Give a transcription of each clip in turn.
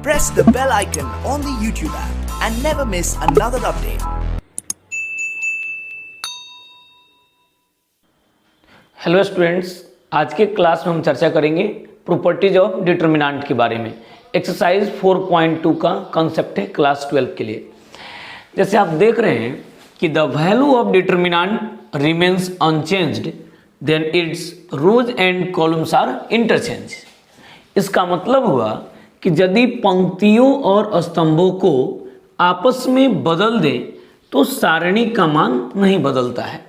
press the bell icon on the YouTube app and never miss another update. Hello students, आज के class में हम चर्चा करेंगे प्रॉपर्टीज ऑफ डिटर्मिनेंट के बारे में। एक्सरसाइज 4.2 का कंसेप्ट है क्लास 12 के लिए। जैसे आप देख रहे हैं कि the value of determinant remains unchanged then its rows and columns are interchange. इसका मतलब हुआ कि यदि पंक्तियों और स्तंभों को आपस में बदल दें तो सारणी का मान नहीं बदलता है।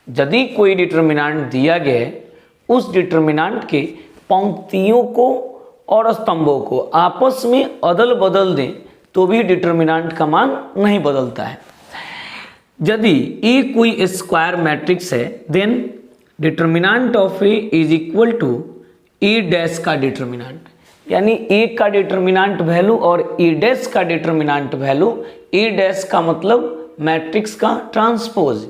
यदि कोई डिटर्मिनेंट दिया गया है, उस डिटर्मिनेंट के पंक्तियों को और स्तंभों को आपस में अदल बदल दें तो भी डिटर्मिनेंट का मान नहीं बदलता है। यदि ए कोई स्क्वायर मैट्रिक्स है then determinant of A is equal to A dash का डिटर्मिनेंट, यानी ए का डिटर्मिनेंट वैल्यू और ए डैश का डिटर्मिनेंट वैल्यू। ए डैश का मतलब मैट्रिक्स का ट्रांसपोज,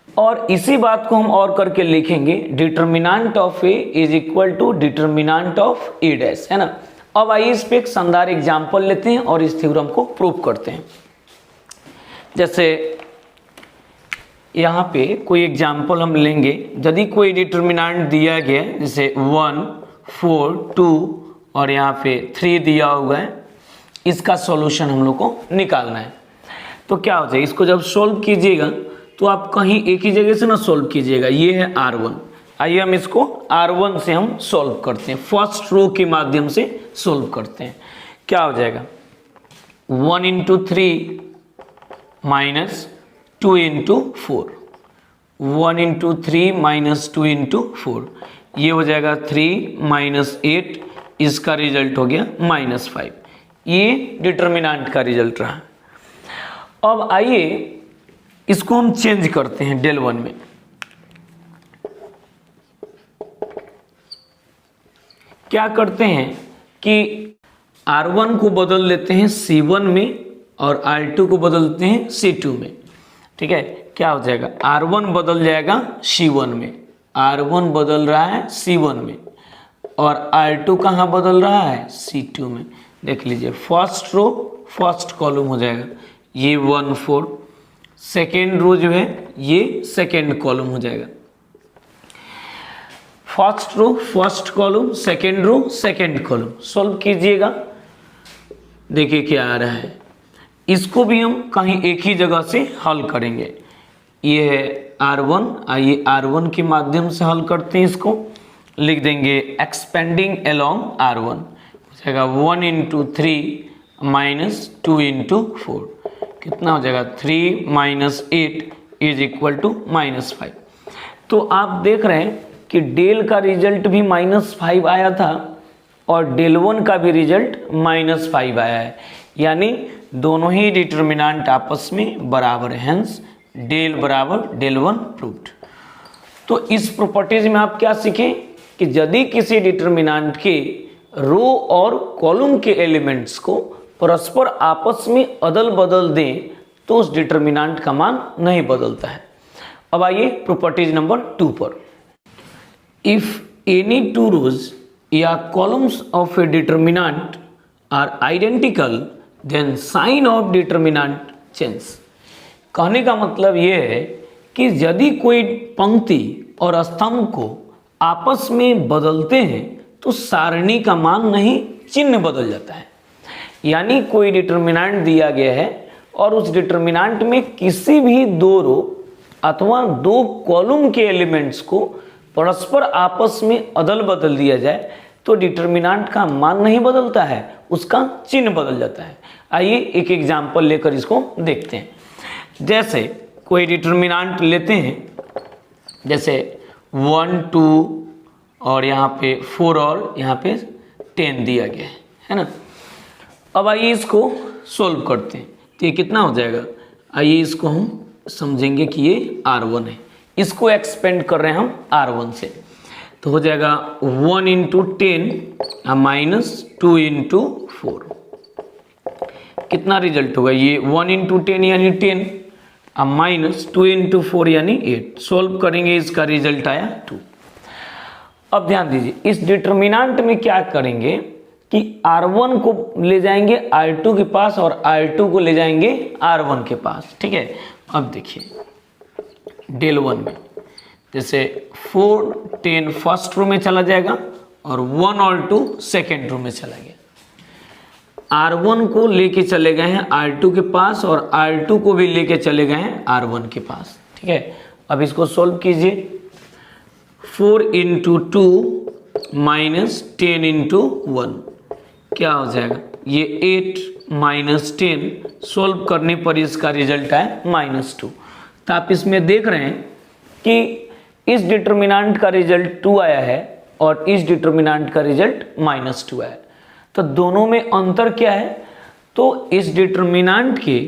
और इसी बात को हम और करके लिखेंगे determinant of A is equal to determinant of A dash, है ना। अब आइए इस पे एक शानदार एग्जांपल लेते हैं और इस थ्योरम को प्रूव करते हैं। जैसे यहाँ पे कोई एग्जांपल हम लेंगे। यदि कोई डिटर्मिनेंट दिया गया जैसे 1, 4, 2 और यहाँ पे 3 दिया हुआ है, इसका सॉल्यूशन हम लोग को निकालना है। तो क्या हो जाएगा, इसको जब सोल्व कीजिएगा तो आप कहीं एक ही जगह से ना सोल्व कीजिएगा। ये है R1, आइए हम इसको R1 से हम सोल्व करते हैं, फर्स्ट रो के माध्यम से सोल्व करते हैं। क्या हो जाएगा 1 into 3 minus 2 into 4, 1 into 3 minus 2 into 4, ये हो जाएगा 3 माइनस 8, इसका रिजल्ट हो गया -5। ये डिटर्मिनेंट का रिजल्ट रहा। अब आइए इसको हम चेंज करते हैं del 1 में। क्या करते हैं कि R1 को बदल लेते हैं C1 में और R2 को बदलते हैं C2 में। ठीक है, क्या हो जाएगा R1 बदल जाएगा C1 में, R1 बदल रहा है C1 में, और R2 कहाँ बदल रहा है C2 में। देख लीजिए फर्स्ट रो फर्स्ट कॉलम हो जाएगा, ये 1, 4, सेकेंड रो जो है ये सेकेंड कॉलम हो जाएगा। First row first column, second row second column. Solve कीजिएगा, देखिए क्या आ रहा है। इसको भी हम कहीं एक ही जगह से हल करेंगे। ये है R1, आइए R1 के माध्यम से हल करते हैं। इसको लिख देंगे एक्सपेंडिंग अलोंग R1, हो जाएगा 1 इंटू 3 माइनस 2 इंटू 4, कितना हो जाएगा 3 माइनस 8 इज इक्वल टू -5। तो आप देख रहे हैं कि डेल का रिजल्ट भी -5 आया था और del 1 का भी रिजल्ट -5 आया है, यानी दोनों ही डिटर्मिनेंट आपस में बराबर है। हेंस डेल बराबर del 1 प्रूव्ड। तो इस प्रॉपर्टीज में आप क्या सीखें कि यदि किसी डिटर्मिनेंट के रो और कॉलम के एलिमेंट्स को परस्पर आपस में अदल बदल दें तो उस डिटर्मिनेंट का मान नहीं बदलता है। अब आइए प्रॉपर्टीज नंबर 2 पर। इफ एनी टू रोज या columns of a determinant are identical then sign of determinant change. कहने का मतलब ये है कि यदि कोई पंक्ति और स्तंभ को आपस में बदलते हैं तो सारणी का मान नहीं, चिन्ह बदल जाता है। यानी कोई डिटर्मिनेंट दिया गया है और उस डिटर्मिनेंट में किसी भी दो रो अथवा दो कॉलम के एलिमेंट्स को परस्पर आपस में अदल बदल दिया जाए तो डिटर्मिनेंट का मान नहीं बदलता है, उसका चिन्ह बदल जाता है। आइए एक एग्जांपल लेकर इसको देखते हैं। जैसे कोई डिटर्मिनेंट लेते हैं, जैसे 1, 2 और यहाँ पे 4 और यहाँ पे 10 दिया गया है ना। अब आइए इसको सोल्व करते हैं। तो ये कितना हो जाएगा, आइए इसको हम समझेंगे कि ये R1 है। इसको एक्सपेंड कर रहे हैं हम R1 से, तो हो जाएगा 1 इंटू 10 माइनस 2 इंटू 4, कितना रिजल्ट होगा ये 1 इंटू 10 यानी 10 माइनस 2 इंटू 4 यानी 8। सोल्व करेंगे, इसका रिजल्ट आया 2। अब ध्यान दीजिए, इस डिटर्मिनेंट में क्या करेंगे कि R1 को ले जाएंगे R2 के पास और R2 को ले जाएंगे R1 के पास। ठीक है, अब देखिए डेल 1 में जैसे 4 10 फर्स्ट रो में चला जाएगा और 1 और 2 सेकेंड रो में चला गया। R1 को लेके चले गए हैं R2 के पास और R2 को भी लेके चले गए हैं R1 के पास। ठीक है, अब इसको सोल्व कीजिए। 4 इंटू 2 माइनस 10 इंटू 1 क्या हो जाएगा, ये 8 माइनस 10 सोल्व करने पर इसका रिजल्ट है -2। तो आप इसमें देख रहे हैं कि इस डिटर्मिनेंट का रिजल्ट 2 आया है और इस डिटर्मिनेंट का रिजल्ट -2 आया है। तो दोनों में अंतर क्या है, तो इस डिटर्मिनेंट के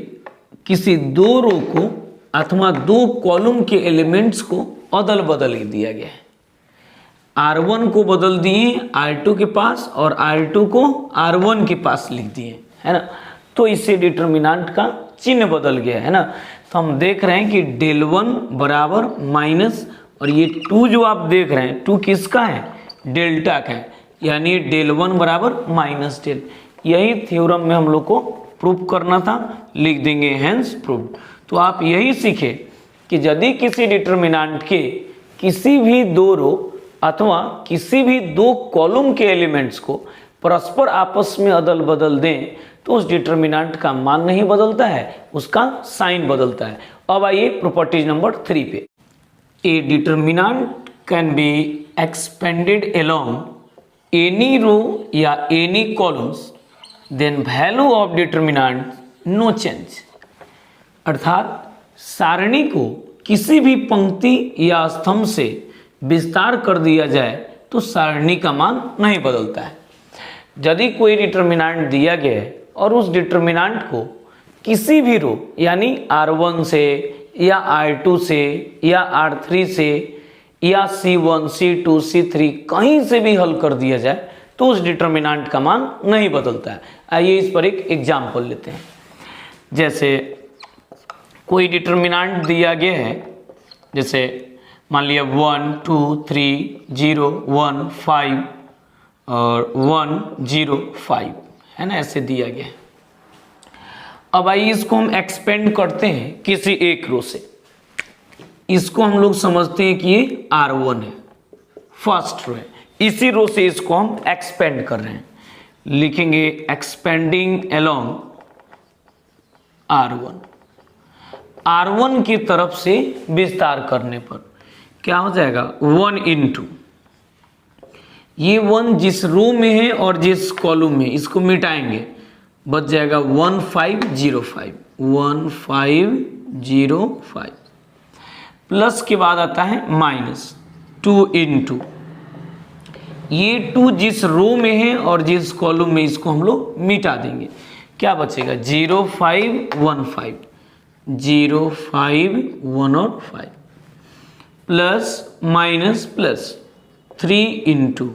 किसी दो रो को अथवा दो कॉलम के एलिमेंट्स को अदल बदल ही दिया गया है। R1 को बदल दिए R2 के पास और R2 को R1 के पास लिख दिए, है ना। तो इससे डिटर्मिनेंट का चिन्ह बदल गया है ना। तो हम देख रहे हैं कि डेल 1 बराबर माइनस, और ये 2 जो आप देख रहे हैं 2 किसका है, डेल्टा का है, यानी डेल 1 बराबर माइनस डेल। यही थ्योरम में हम लोग को प्रूव करना था, लिख देंगे हेंस प्रूव। तो आप यही सीखे कि यदि किसी डिटर्मिनेंट के किसी भी दो रो अथवा किसी भी दो कॉलम के एलिमेंट्स को परस्पर आपस में अदल बदल दें तो उस डिटर्मिनेंट का मान नहीं बदलता है, उसका साइन बदलता है। अब आइए प्रॉपर्टीज नंबर 3 पे। A determinant can be expanded along any row या any columns, then value of determinant no change. अर्थात सारणी को किसी भी पंक्ति या स्तंभ से विस्तार कर दिया जाए तो सारणी का मान नहीं बदलता है। यदि कोई डिटर्मिनेंट दिया गया है और उस डिटर्मिनेंट को किसी भी रो यानी R1 से या R2 से या R3 से या C1 C2 C3 कहीं से भी हल कर दिया जाए तो उस डिटर्मिनेंट का मान नहीं बदलता है। आइए इस पर एक एग्जाम्पल लेते हैं। जैसे कोई डिटर्मिनेंट दिया गया है, जैसे मान लिया 1 2 3 0 1 5 और 1 0 5, है ना, ऐसे दिया गया है। अब आइए इसको हम एक्सपेंड करते हैं किसी एक रो से। इसको हम लोग समझते हैं कि ये R1 है, फर्स्ट रो है, इसी रो से इसको हम एक्सपेंड कर रहे हैं। लिखेंगे एक्सपेंडिंग अलोंग R1। R1 की तरफ से विस्तार करने पर क्या हो जाएगा, 1 इंटू ये 1 जिस रो में है और जिस कॉलम में, इसको मिटाएंगे, बच जाएगा 1505 1505 प्लस के बाद आता है माइनस 2 इंटू ये 2 जिस रो में है और जिस कॉलम में, इसको हम लोग मिटा देंगे। क्या बचेगा 0515 0515 प्लस माइनस प्लस 3 इंटू,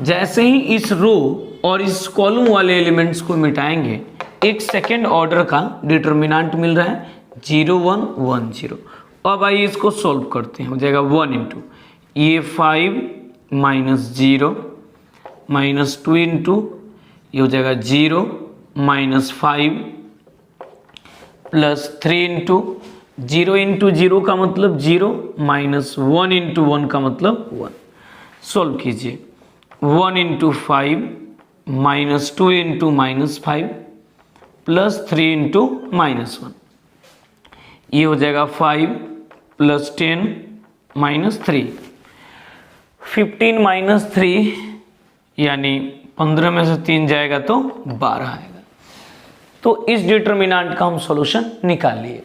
जैसे ही इस रो और इस कॉलम वाले एलिमेंट्स को मिटाएंगे एक सेकेंड ऑर्डर का डिटर्मिनेंट मिल रहा है 0110। अब आइए इसको सॉल्व करते हैं। हो जाएगा 1 इंटू ये 5 माइनस 0 माइनस 2 इंटू ये हो जाएगा 0 माइनस 5 प्लस 3 इंटू 0 इंटू 0 का मतलब 0 माइनस 1 इंटू 1 का मतलब 1। सॉल्व कीजिए 1 into 5 minus 2 into minus 5 plus 3 into minus 1, ये हो जाएगा 5 प्लस 10 माइनस 3, 15 माइनस 3 यानी 15 में से 3 जाएगा तो 12 आएगा। तो इस डिटर्मिनेंट का हम सॉल्यूशन निकाल लिए।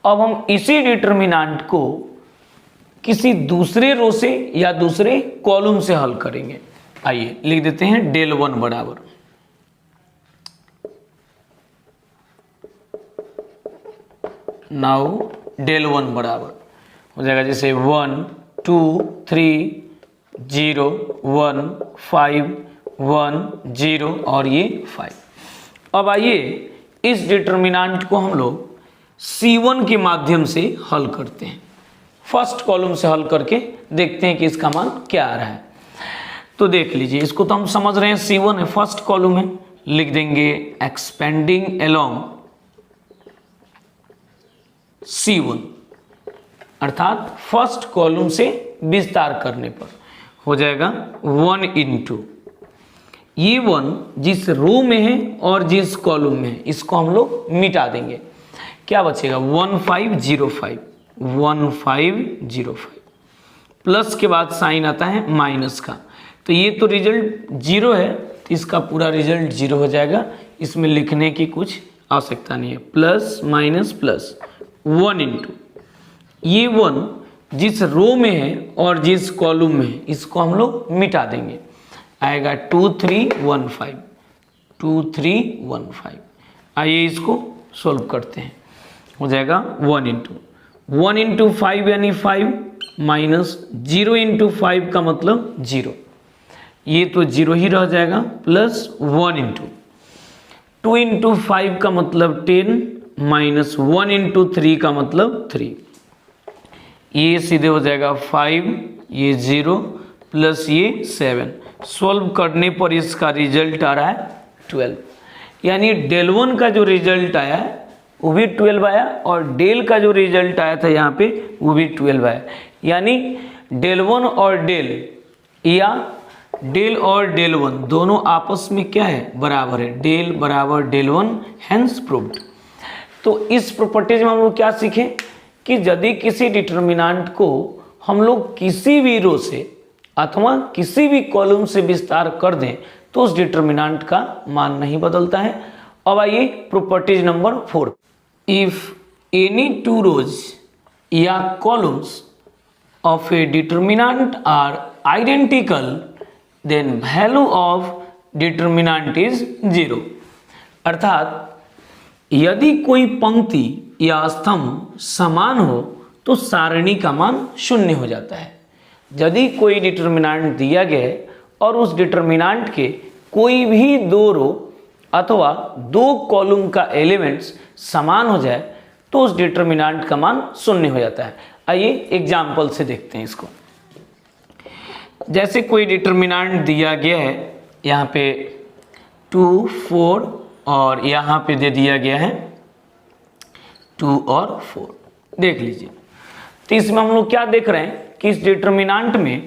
अब हम इसी डिटर्मिनेंट को किसी दूसरे रो से या दूसरे कॉलम से हल करेंगे। आइए लिख देते हैं डेल 1 बराबर नाउ डेल 1 बराबर हो जाएगा जैसे 1 2 3 0 1 5 1 0 और ये 5। अब आइए इस डिटर्मिनेंट को हम लोग C1 के माध्यम से हल करते हैं। फर्स्ट कॉलम से हल करके देखते हैं कि इसका मान क्या आ रहा है। तो देख लीजिए, इसको तो हम समझ रहे हैं C1 है, फर्स्ट कॉलम है, लिख देंगे एक्सपेंडिंग अलोंग C1, अर्थात फर्स्ट कॉलम से विस्तार करने पर हो जाएगा 1 इंटू ये 1 जिस रो में है और जिस कॉलम में है इसको हम लोग मिटा देंगे, क्या बचेगा 1505 प्लस के बाद साइन आता है माइनस का, तो ये तो रिजल्ट 0 है, तो इसका पूरा रिजल्ट 0 हो जाएगा, इसमें लिखने की कुछ आवश्यकता नहीं है। प्लस माइनस प्लस 1 इंटू ये 1 जिस रो में है और जिस कॉलम में है इसको हम लोग मिटा देंगे, आएगा 2315। आइए इसको सॉल्व करते हैं, हो जाएगा 1 इंटू 5 यानी 5 माइनस 0 इंटू 5 का मतलब 0, ये तो 0 ही रह जाएगा, प्लस 1 इंटू 2 इंटू 5 का मतलब 10 माइनस 1 इंटू 3 का मतलब 3, ये सीधे हो जाएगा 5, ये 0 प्लस ये 7। सॉल्व करने पर इसका रिजल्ट आ रहा है 12, यानी डेल 1 का जो रिजल्ट आया है वो भी 12 आया और डेल का जो रिजल्ट आया था यहाँ पे वो भी 12 आया, यानी डेल 1 और डेल या डेल और डेल 1 दोनों आपस में क्या है, बराबर है, डेल बराबर डेल 1, हेंस प्रूव्ड। तो इस प्रॉपर्टीज में हम लोग क्या सीखे कि यदि किसी डिटर्मिनेंट को हम लोग किसी भी रो से अथवा किसी भी कॉलम से विस्तार कर दें तो उस डिटर्मिनेंट का मान नहीं बदलता है। अब आइए properties number 4, if any two rows या columns of a determinant are identical then value of determinant is 0, अर्थात यदि कोई पंक्ति या स्तंभ समान हो तो सारणी का मान 0 हो जाता है। यदि कोई डिटर्मिनेंट दिया गया है और उस डिटर्मिनेंट के कोई भी 2 रो अथवा 2 कॉलम का एलिमेंट्स समान हो जाए तो उस डिटर्मिनेंट का मान 0 हो जाता है। आइए एग्जाम्पल से देखते हैं इसको। जैसे कोई डिटर्मिनेंट दिया गया है, यहाँ पे 2, 4 और यहाँ पे दे दिया गया है 2 और 4, देख लीजिए। तो इसमें हम लोग क्या देख रहे हैं कि इस डिटर्मिनेंट में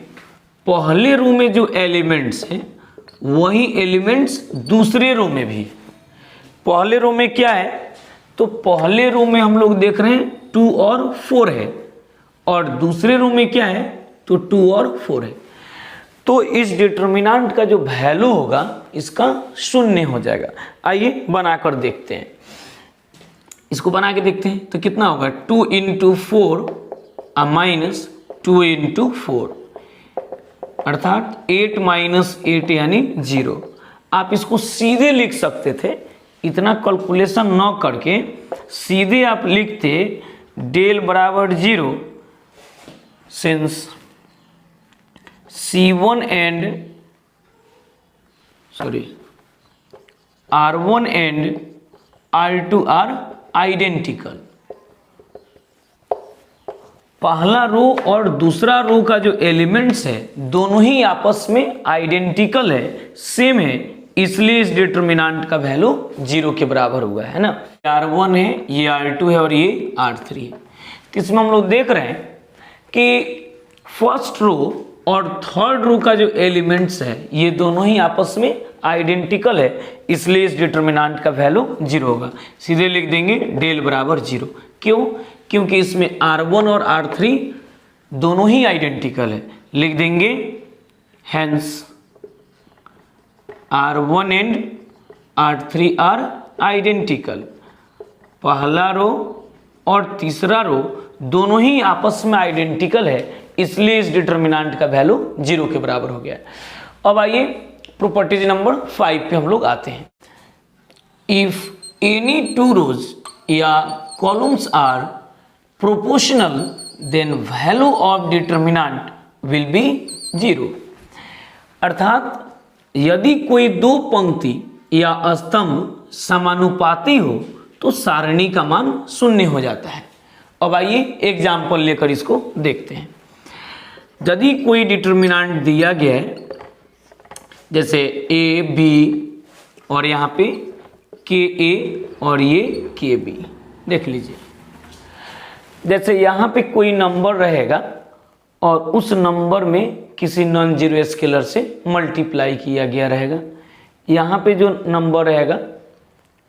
पहले रो में जो एलिमेंट्स हैं वही एलिमेंट्स दूसरे रो में भी। पहले रो में क्या है, तो पहले रो में हम लोग देख रहे हैं 2 और 4 है और दूसरे रो में क्या है, तो 2 और 4 है। तो इस डिटर्मिनेंट का जो वैल्यू होगा इसका 0 हो जाएगा। आइए बनाकर देखते हैं, इसको बना के देखते हैं तो कितना होगा 2 इंटू 4 माइनस 2 इंटू 4, अर्थात 8 माइनस 8 यानी 0। आप इसको सीधे लिख सकते थे, इतना कैलकुलेशन न करके सीधे आप लिखते डेल बराबर 0 since C1 and R1 and R2 are identical. पहला रो और दूसरा रो का जो एलिमेंट्स है दोनों ही आपस में आइडेंटिकल है, सेम है, इसलिए इस डिटर्मिनेंट का वैल्यू 0 के बराबर हुआ है ना। R1 है, ये R2 है और ये R3 है। तो इसमें हम लोग देख रहे हैं कि फर्स्ट रो और थर्ड रो का जो एलिमेंट्स है ये दोनों ही आपस में आइडेंटिकल है, इसलिए इस डिटर्मिनेंट का वैल्यू 0 होगा। सीधे लिख देंगे डेल बराबर 0। क्यों? क्योंकि इसमें R1 और R3 दोनों ही आइडेंटिकल है। लिख देंगे hence R1 and R3 are identical. पहला रो और तीसरा रो दोनों ही आपस में आइडेंटिकल है, इसलिए इस डिटर्मिनेंट का वैल्यू 0 के बराबर हो गया है। अब आइए प्रॉपर्टीज नंबर 5 पे हम लोग आते हैं। इफ एनी टू रोज या columns are proportional then value of determinant will be 0, अर्थात यदि कोई 2 पंक्ति या स्तंभ समानुपाती हो तो सारणी का मान 0 हो जाता है। अब आइए एग्जाम्पल लेकर इसको देखते हैं। यदि कोई डिटर्मिनेंट दिया गया है जैसे ए बी और यहाँ पे के ए और ये के बी। देख लीजिए, जैसे यहाँ पे कोई नंबर रहेगा और उस नंबर में किसी नॉन जीरो स्केलर से मल्टीप्लाई किया गया रहेगा। यहाँ पे जो नंबर रहेगा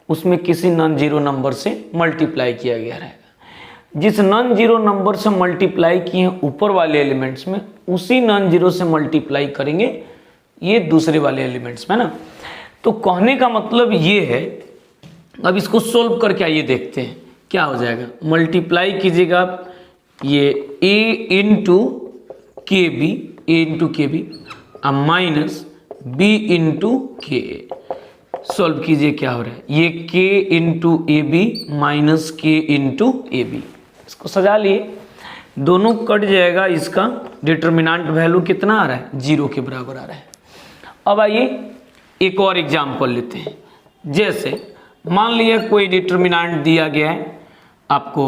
उसमें किसी नॉन जीरो नंबर से मल्टीप्लाई किया गया रहेगा। जिस नॉन जीरो नंबर से मल्टीप्लाई किए हैं ऊपर वाले एलिमेंट्स में, उसी नॉन जीरो से मल्टीप्लाई करेंगे ये दूसरे वाले एलिमेंट्स में ना। तो कहने का मतलब ये है, अब इसको सोल्व करके आइए देखते हैं क्या हो जाएगा। मल्टीप्लाई कीजिएगा आप ये a इंटू के बी, ए इंटू के बी माइनस बी इंटू के ए। सॉल्व कीजिए क्या हो रहा है, ये k into A B minus k into A B. इसको सजा लिए, दोनों कट जाएगा, इसका डिटर्मिनेंट वैल्यू कितना आ रहा है, 0 के बराबर आ रहा है। अब आइए एक और एग्जाम्पल लेते हैं। जैसे मान लिया कोई डिटर्मिनेंट दिया गया है आपको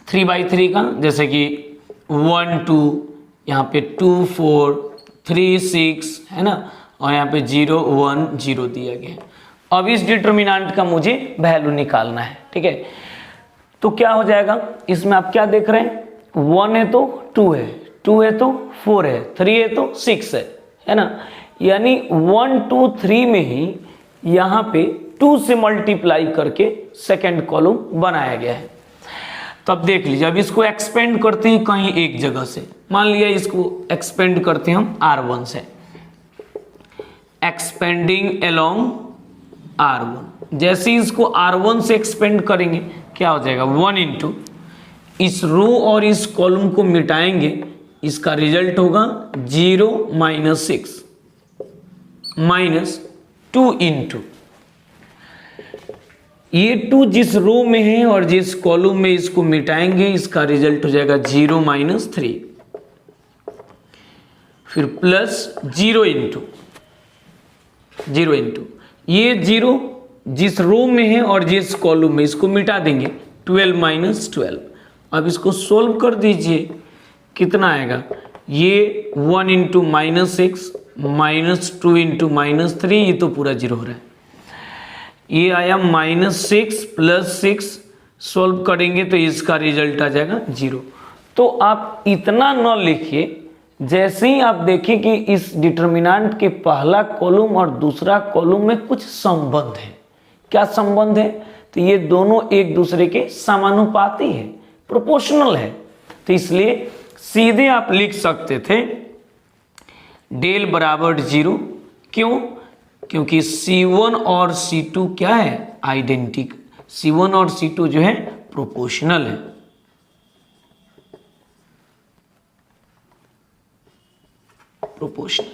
3/3 का, जैसे कि 1 2, यहाँ पे 2 4 3 6 है ना, और यहाँ पे 0 1 0 दिया गया है। अब इस डिटर्मिनेंट का मुझे वैल्यू निकालना है, ठीक है। तो क्या हो जाएगा, इसमें आप क्या देख रहे हैं, 1 है तो 2 है, 2 है तो 4 है, 3 है तो 6 है ना। यानी 1 2 3 में ही यहाँ पे 2 से मल्टीप्लाई करके सेकेंड कॉलम बनाया गया है। तब देख लीजिए, अब इसको एक्सपेंड करते हैं कहीं एक जगह से। मान लिया इसको एक्सपेंड करते हैं हम R1 से, एक्सपेंडिंग अलोंग R1। जैसे ही इसको R1 से एक्सपेंड करेंगे क्या हो जाएगा, 1 इंटू इस रो और इस कॉलम को मिटाएंगे, इसका रिजल्ट होगा 0 माइनस 6 माइनस 2 इंटू ये 2 जिस रो में है और जिस कॉलम में इसको मिटाएंगे, इसका रिजल्ट हो जाएगा 0 माइनस 3, फिर प्लस 0 इंटू ये 0 जिस रो में है और जिस कॉलम में, इसको मिटा देंगे, 12 माइनस 12। अब इसको सोल्व कर दीजिए, कितना आएगा, ये 1 into minus 6 minus 2 into minus 3, ये तो पूरा 0 हो रहा है। ये आया -6 प्लस 6, सोल्व करेंगे तो इसका रिजल्ट आ जाएगा 0। तो आप इतना न लिखिए, जैसे ही आप देखिए कि इस डिटर्मिनेंट के पहला कॉलम और दूसरा कॉलम में कुछ संबंध है। क्या संबंध है, तो ये दोनों एक दूसरे के समानुपाती है, प्रोपोर्शनल है। तो इसलिए सीधे आप लिख सकते थे डेल बराबर 0। क्यों, क्योंकि C1 और C2 क्या है, आइडेंटिकल। C1 और C2 जो है प्रोपोर्शनल है। प्रोपोर्शनल।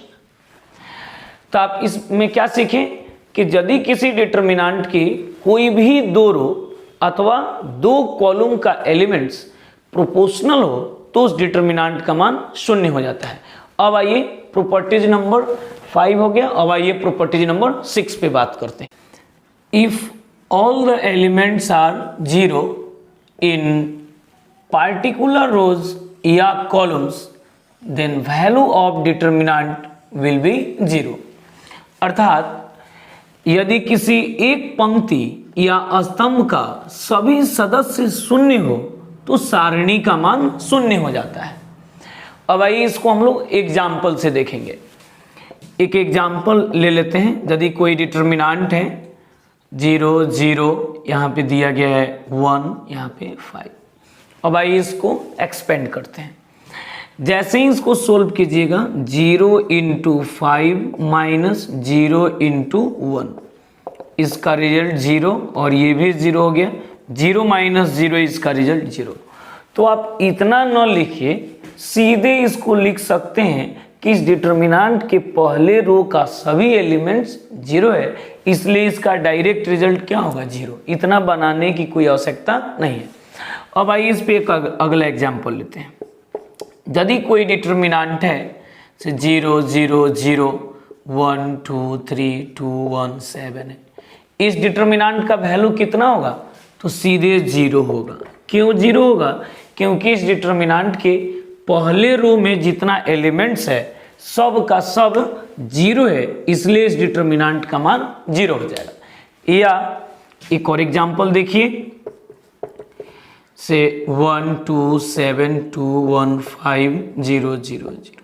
तो आप इसमें क्या सीखें कि यदि किसी डिटर्मिनेंट की कोई भी 2 रो अथवा 2 कॉलम का एलिमेंट्स प्रोपोर्शनल हो तो उस डिटर्मिनेंट का मान 0 हो जाता है। अब आइए प्रॉपर्टीज नंबर 5 हो गया। अब आइए प्रॉपर्टीज नंबर 6 पे बात करते हैं। If all the elements are 0 in particular rows या columns then value of determinant will be 0। अर्थात यदि किसी एक पंक्ति या स्तंभ का सभी सदस्य 0 हो तो सारणी का मान 0 हो जाता है। अब आइए इसको हम लोग एग्जाम्पल से देखेंगे। एक एग्जाम्पल ले लेते हैं। यदि कोई डिटर्मिनेंट है 0 0, यहाँ पे दिया गया है 1, यहाँ पे 5। अब आइए इसको एक्सपेंड करते हैं। जैसे ही इसको सोल्व कीजिएगा, 0 इंटू 5 माइनस 0 इंटू 1, इसका रिजल्ट 0 और ये भी 0 हो गया। 0 माइनस 0, इसका रिजल्ट 0। तो आप इतना न लिखिए, सीधे इसको लिख सकते हैं कि इस डिटर्मिनेंट के पहले रो का सभी एलिमेंट्स 0 है, इसलिए इसका डायरेक्ट रिजल्ट क्या होगा, 0। इतना बनाने की कोई आवश्यकता नहीं है। अब आइए इस पे एक अगला एग्जाम्पल लेते हैं। यदि कोई डिटर्मिनेंट है 0 0 0 1 2 3 2 1 7 है, इस डिटर्मिनेंट का वैल्यू कितना होगा, तो सीधे 0 होगा। क्यों 0 होगा, क्योंकि इस डिटर्मिनेंट के पहले रो में जितना एलिमेंट्स है सब का सब जीरो है, इसलिए इस डिटर्मिनेंट का मान जीरो हो जाएगा। या एक और एग्जांपल देखिए, से 1 2 7 2 1 5 0 0 0।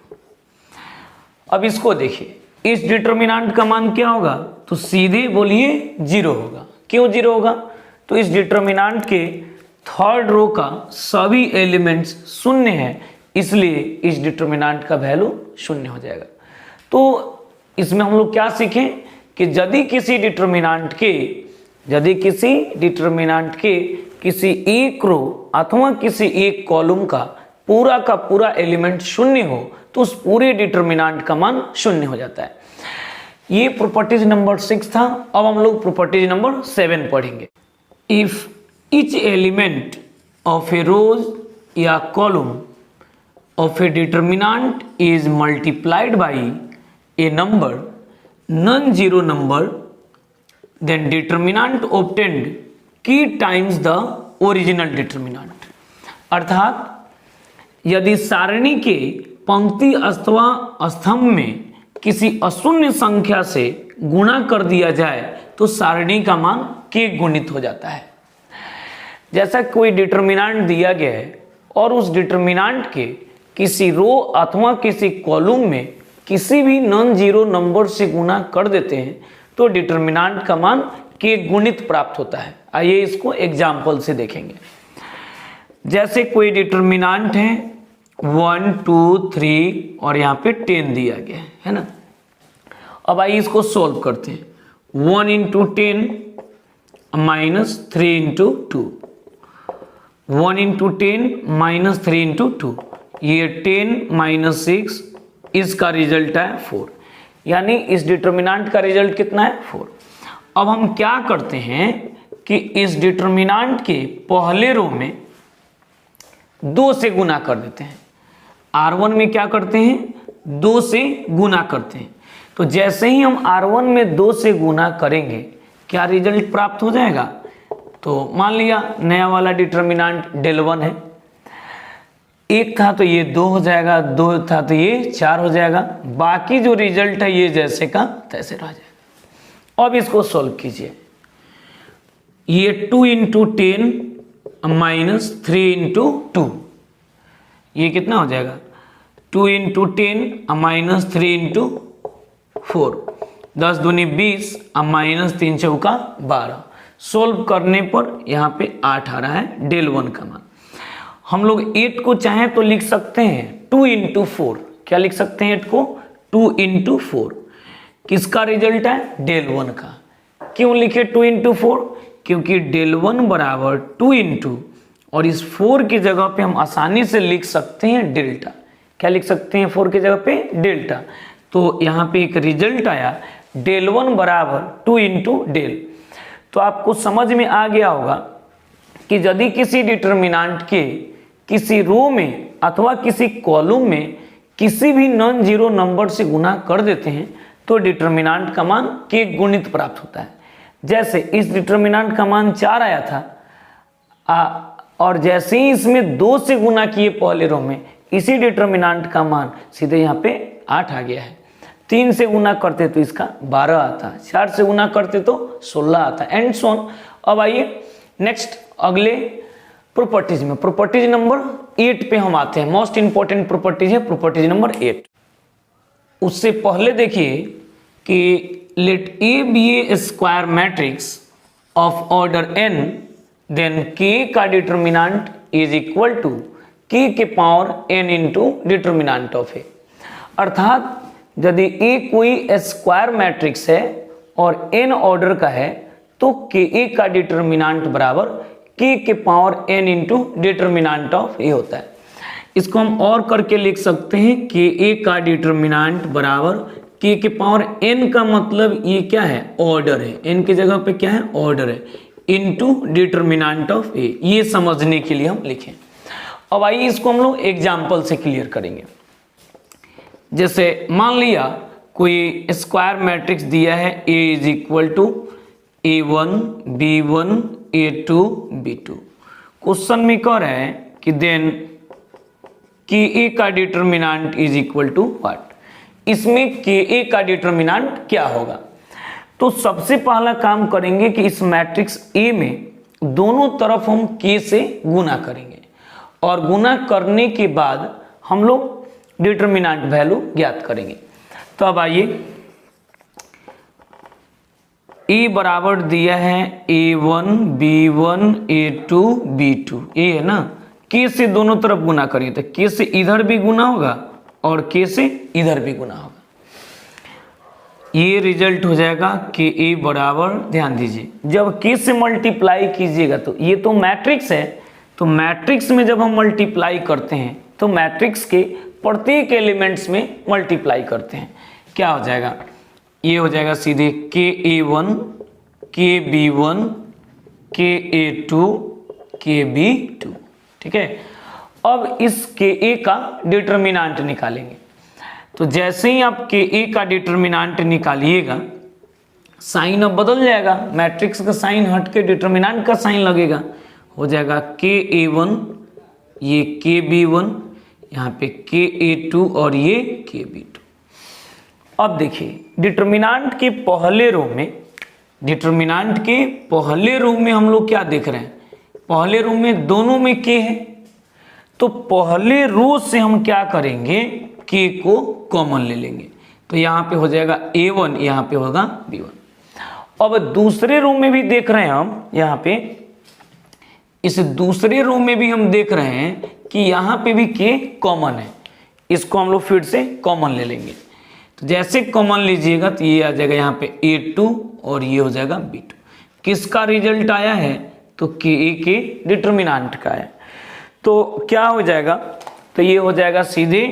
अब इसको देखिए, इस डिटर्मिनेंट का मान क्या होगा, तो सीधे बोलिए जीरो होगा। क्यों जीरो होगा, तो इस डिटर्मिनेंट के थर्ड रो का सभी एलिमेंट्स शून्य है, इसलिए इस डिटर्मिनेंट का वैल्यू शून्य हो जाएगा। तो इसमें हम लोग क्या सीखें कि यदि किसी डिटर्मिनेंट के किसी एक रो अथवा किसी एक कॉलम का पूरा एलिमेंट शून्य हो तो उस पूरे डिटर्मिनेंट का मान शून्य हो जाता है। ये प्रॉपर्टीज नंबर 6 था। अब हम लोग प्रॉपर्टीज नंबर 7 पढ़ेंगे। If each element of a row या column of a determinant is multiplied by a number non-zero number, then determinant obtained key times the original determinant। अर्थात यदि सारणी के पंक्ति अथवा स्तंभ में किसी अशून्य संख्या से गुणा कर दिया जाए तो सारणी का मान k गुणित हो जाता है। जैसा कोई डिटर्मिनेंट दिया गया है और उस डिटर्मिनेंट के किसी रो अथवा किसी कॉलम में किसी भी नॉन जीरो नंबर से गुणा कर देते हैं तो डिटर्मिनेंट का मान के गुणित प्राप्त होता है। आइए इसको एग्जाम्पल से देखेंगे। जैसे कोई डिटर्मिनेंट है 1 2 3 और यहाँ पे 10 दिया गया है ना। अब आइए इसको सोल्व करते हैं। 1 into 10 minus 3 into 2, 1 into 10 minus 3 into 2, ये 10 माइनस 6, इसका रिजल्ट है 4, यानी इस डिटर्मिनेंट का रिजल्ट कितना है 4। अब हम क्या करते हैं कि इस डिटर्मिनेंट के पहले रो में 2 से गुना कर देते हैं। R1 में क्या करते हैं 2 से गुना करते हैं। तो जैसे ही हम R1 में 2 से गुना करेंगे क्या रिजल्ट प्राप्त हो जाएगा। तो मान लिया नया वाला डिटर्मिनेंट del 1 है, 1 था तो ये 2 हो जाएगा, 2 था तो ये 4 हो जाएगा, बाकी जो रिजल्ट है ये जैसे का तैसे रह जाएगा। अब इसको सोल्व कीजिए। ये 2 इंटू 10 माइनस 3 इंटू 2, ये कितना हो जाएगा 2 इंटू 10 माइनस 3 इंटू 4, 10 दूनी 20 माइनस 3 चौका 12। सोल्व करने पर यहाँ पे 8 आ रहा है del 1 का मान। हम लोग 8 को चाहें तो लिख सकते हैं 2 इंटू 4। क्या लिख सकते हैं 8 को 2 इंटू 4। किसका रिजल्ट है del 1 का। क्यों लिखे 2 इंटू 4, क्योंकि del 1 बराबर 2 इंटू और इस 4 की जगह पे हम आसानी से लिख सकते हैं डेल्टा। क्या लिख सकते हैं 4 की जगह पे डेल्टा। तो यहाँ पे एक रिजल्ट आया del 1 बराबर 2 इंटू del। तो आपको समझ में आ गया होगा कि यदि किसी डिटर्मिनेंट के किसी रो में अथवा किसी कॉलम में किसी भी नॉन जीरो नंबर से गुना कर देते हैं तो डिटर्मिनेंट का मान के गुणित प्राप्त होता है। जैसे इस डिटर्मिनेंट का मान 4 आया था और जैसे ही इसमें 2 से गुना किए पहले रो में, इसी डिटर्मिनेंट का मान सीधे यहाँ पे 8 आ गया है। 3 से गुना करते तो इसका 12 आता, 4 से गुना करते तो 16 आता, एंड सो ऑन। अब आइए नेक्स्ट अगले प्रॉपर्टीज में, प्रॉपर्टीज नंबर 8 पे हम आते हैं। मोस्ट इंपॉर्टेंट प्रॉपर्टीज है प्रॉपर्टीज नंबर 8। उससे पहले देखिए कि let A be a square matrix of order n, then k का determinant is equal to k के power n into determinant of A. अर्थात यदि ए कोई स्क्वायर मैट्रिक्स है और n ऑर्डर का है तो ka का डिटर्मिनेंट बराबर k के power n into determinant of A होता है। इसको हम और करके लिख सकते हैं ka का डिटर्मिनेंट बराबर k के पावर n का मतलब ये क्या है ऑर्डर है, n की जगह पे क्या है ऑर्डर है, इंटू डिटर्मिनेंट ऑफ ए। ये समझने के लिए हम लिखें। अब आइए इसको हम लोग एग्जाम्पल से क्लियर करेंगे। जैसे मान लिया कोई स्क्वायर मैट्रिक्स दिया है A is equal to A1 B1 A2 B2। Question में कह रहे हैं कि देन कि A का determinant is equal to what. इसमें के ए का डिटर्मिनेंट क्या होगा। तो सबसे पहला काम करेंगे कि इस मैट्रिक्स ए में दोनों तरफ हम के से गुना करेंगे और गुना करने के बाद हम लोग डिटर्मिनेंट वैल्यू ज्ञात करेंगे। तो अब आइए, ए बराबर दिया है a1 b1 a2 b2, ए है ना, के से दोनों तरफ गुना करिए तो के से इधर भी गुना होगा और के से इधर भी गुना होगा, ये रिजल्ट हो जाएगा कि ए बराबर, ध्यान दीजिए जब के से मल्टीप्लाई कीजिएगा तो ये तो मैट्रिक्स है, तो मैट्रिक्स में जब हम मल्टीप्लाई करते हैं तो मैट्रिक्स के प्रत्येक एलिमेंट्स में मल्टीप्लाई करते हैं, क्या हो जाएगा, ये हो जाएगा सीधे के ए1 के बी1 के ए2 के बी2, ठीक है। अब इस के ए का डिटर्मिनेंट निकालेंगे, तो जैसे ही आप के ए का डिटर्मिनेंट निकालिएगा साइन अब बदल जाएगा, मैट्रिक्स का साइन हट के डिटर्मिनेंट का साइन लगेगा, हो जाएगा के ए1 ये के बी1, यहाँ पे के ए2 और ये के बी2। अब देखिए डिटर्मिनेंट के पहले रो में, डिटर्मिनेंट के पहले रो में हम लोग क्या देख रहे हैं, पहले रो में दोनों में के है, तो पहले रो से हम क्या करेंगे, के को कॉमन ले लेंगे, तो यहाँ पे हो जाएगा a1, यहाँ पे होगा b1। अब दूसरे रो में भी देख रहे हैं हम, यहाँ पे इस दूसरे रो में भी हम देख रहे हैं कि यहाँ पे भी के कॉमन है, इसको हम लोग फिर से कॉमन ले लेंगे, तो जैसे कॉमन लीजिएगा तो ये आ जाएगा यहाँ पे a2 और ये हो जाएगा b2। किसका रिजल्ट आया है, तो के ए के डिटर्मिनेंट का है, तो क्या हो जाएगा, तो ये हो जाएगा सीधे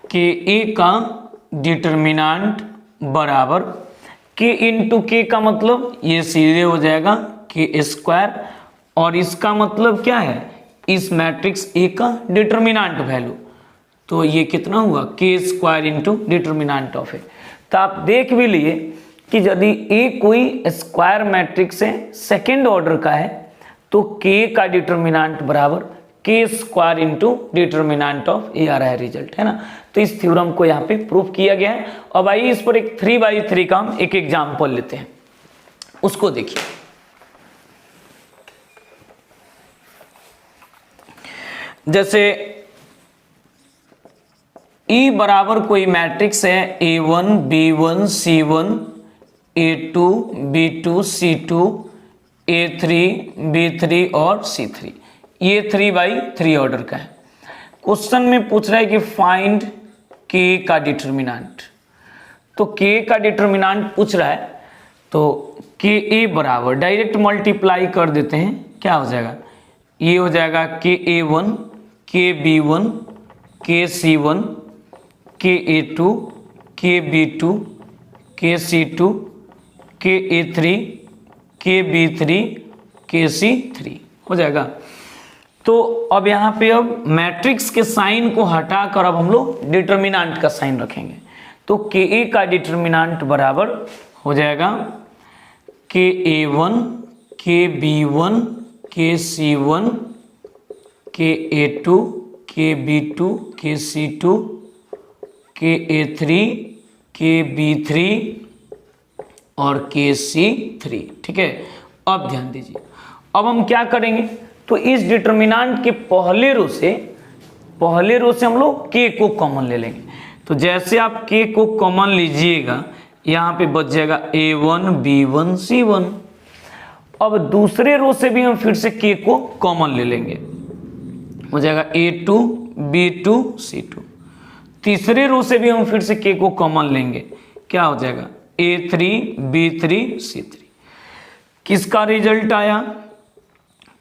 के ए का डिटर्मिनेंट बराबर के इंटू के का मतलब ये सीधे हो जाएगा के स्क्वायर, और इसका मतलब क्या है, इस मैट्रिक्स ए का डिटर्मिनेंट वैल्यू, तो ये कितना हुआ के स्क्वायर इंटू डिटर्मिनेंट ऑफ ए। तो आप देख भी लिए कि यदि ए कोई स्क्वायर मैट्रिक्स है सेकेंड ऑर्डर का है तो के का डिटर्मिनेंट बराबर के स्क्वायर इंटू डिटर्मिनेंट ऑफ ए आ रहा है, रिजल्ट है ना। तो इस थ्योरम को यहाँ पे प्रूव किया गया है। अब आइए इस पर एक 3x3 का हम एक एग्जाम्पल लेते हैं, उसको देखिए। जैसे E बराबर कोई मैट्रिक्स है a1 b1 c1 a2 b2 c2 a3 b3 और c3, ये 3x3 ऑर्डर का है। क्वेश्चन में पूछ रहा है कि फाइंड के का डिटर्मिनेंट, तो के का डिटर्मिनेंट पूछ रहा है, तो के ए बराबर डायरेक्ट मल्टीप्लाई कर देते हैं, क्या हो जाएगा, ये हो जाएगा के ए1 के बी1 के सी1 के ए2 के बी2 के सी2 के ए3 के बी3 के सी3 हो जाएगा। तो अब यहाँ पे अब मैट्रिक्स के साइन को हटाकर अब हम लोग डिटर्मिनेंट का साइन रखेंगे, तो के ए का डिटर्मिनेंट बराबर हो जाएगा के ए1 के बी1 के सी1 के ए2 के बी2 के सी2 के ए3 के बी3 और के सी3, ठीक है। अब ध्यान दीजिए, अब हम क्या करेंगे, तो इस डिटर्मिनेंट के पहले रो से हम लोग के को कॉमन ले लेंगे, तो जैसे आप के को कॉमन लीजिएगा यहाँ पे बच जाएगा a1 b1 c1। अब दूसरे रो से भी हम फिर से के को कॉमन ले लेंगे, हो जाएगा a2 b2 c2। तीसरे रो से भी हम फिर से के को कॉमन लेंगे, क्या हो जाएगा a3 b3 c3। किसका रिजल्ट आया,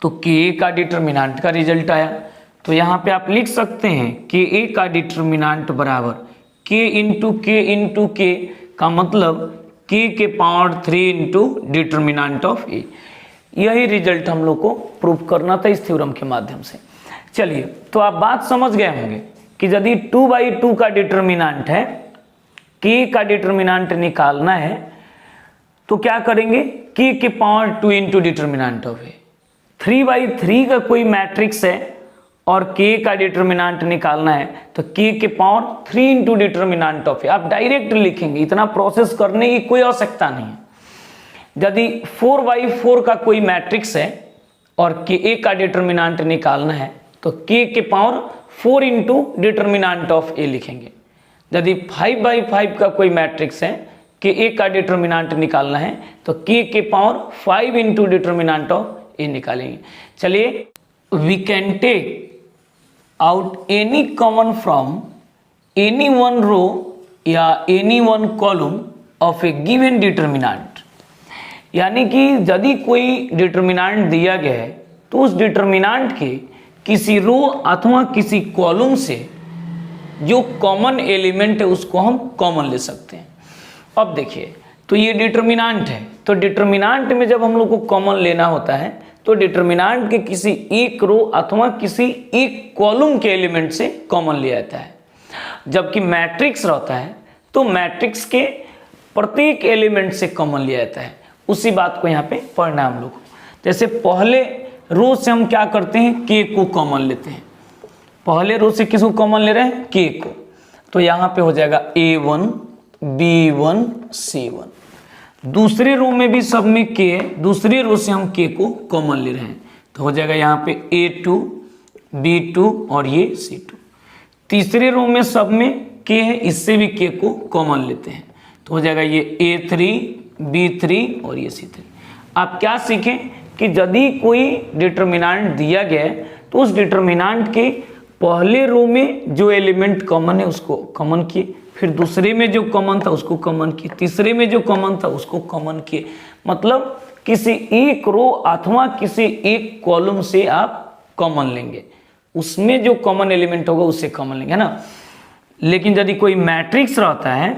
तो के का डिटर्मिनेंट का रिजल्ट आया। तो यहाँ पे आप लिख सकते हैं के ए का डिटर्मिनेंट बराबर के इंटू के का मतलब के पावर 3 इंटू डिटर्मिनेंट ऑफ ए। यही रिजल्ट हम लोग को प्रूव करना था इस थ्योरम के माध्यम से। चलिए, तो आप बात समझ गए होंगे कि यदि 2/2 का डिटर्मिनेंट है, के का डिटर्मिनेंट निकालना है, तो क्या करेंगे, के पावर 2 इंटू डिटर्मिनेंट ऑफ ए। 3/3 का कोई मैट्रिक्स है और k का डिटर्मिनेंट निकालना है तो k के पावर 3 इंटू डिटर्मिनेंट ऑफ ए, आप डायरेक्ट लिखेंगे, इतना प्रोसेस करने की कोई आवश्यकता नहीं है। यदि 4/4 का कोई मैट्रिक्स है और ka का डिटर्मिनेंट निकालना है तो k के पावर 4 इंटू डिटर्मिनेंट ऑफ ए लिखेंगे। यदि 5/5 का कोई मैट्रिक्स है ka का डिटर्मिनेंट निकालना है तो k के power 5 into determinant of A निकालेंगे। चलिए, we can take out any common from any one row या any one column of a given determinant, यानी कि यदि कोई डिटर्मिनेंट दिया गया है तो उस डिटर्मिनेंट के किसी रो अथवा किसी कॉलम से जो कॉमन एलिमेंट है उसको हम कॉमन ले सकते हैं। अब देखिए, तो ये डिटर्मिनेंट है, तो डिटर्मिनेंट में जब हम लोग को कॉमन लेना होता है तो डिटर्मिनेंट के किसी एक रो अथवा किसी एक कॉलम के एलिमेंट से कॉमन लिया जाता है। जबकि मैट्रिक्स रहता है तो मैट्रिक्स के प्रत्येक एलिमेंट से कॉमन लिया जाता है। उसी बात को यहाँ पे पढ़ना हम लोग। जैसे पहले रो से हम क्या करते हैं, k को कॉमन लेते हैं। पहले रो से किसको कॉमन ले रहे हैं, k को, तो यहाँ पे हो जाएगा a1 b1 c1। दूसरे रो में भी सब में k है, दूसरे रो से हम k को कॉमन ले रहे हैं तो हो जाएगा यहाँ पे a2 b2 और ये c2। तीसरे रो में सब में k है, इससे भी k को कॉमन लेते हैं तो हो जाएगा ये a3 b3 और ये c3। आप क्या सीखें कि यदि कोई डिटर्मिनेंट दिया गया है तो उस डिटर्मिनेंट के पहले रो में जो एलिमेंट कॉमन है उसको कॉमन किए, फिर दूसरे में जो कॉमन था उसको कॉमन किए, तीसरे में जो कॉमन था उसको कॉमन किए। मतलब किसी एक रो अथवा किसी एक कॉलम से आप कॉमन लेंगे, उसमें जो कॉमन एलिमेंट होगा उससे कॉमन लेंगे, है ना। लेकिन यदि कोई मैट्रिक्स रहता है,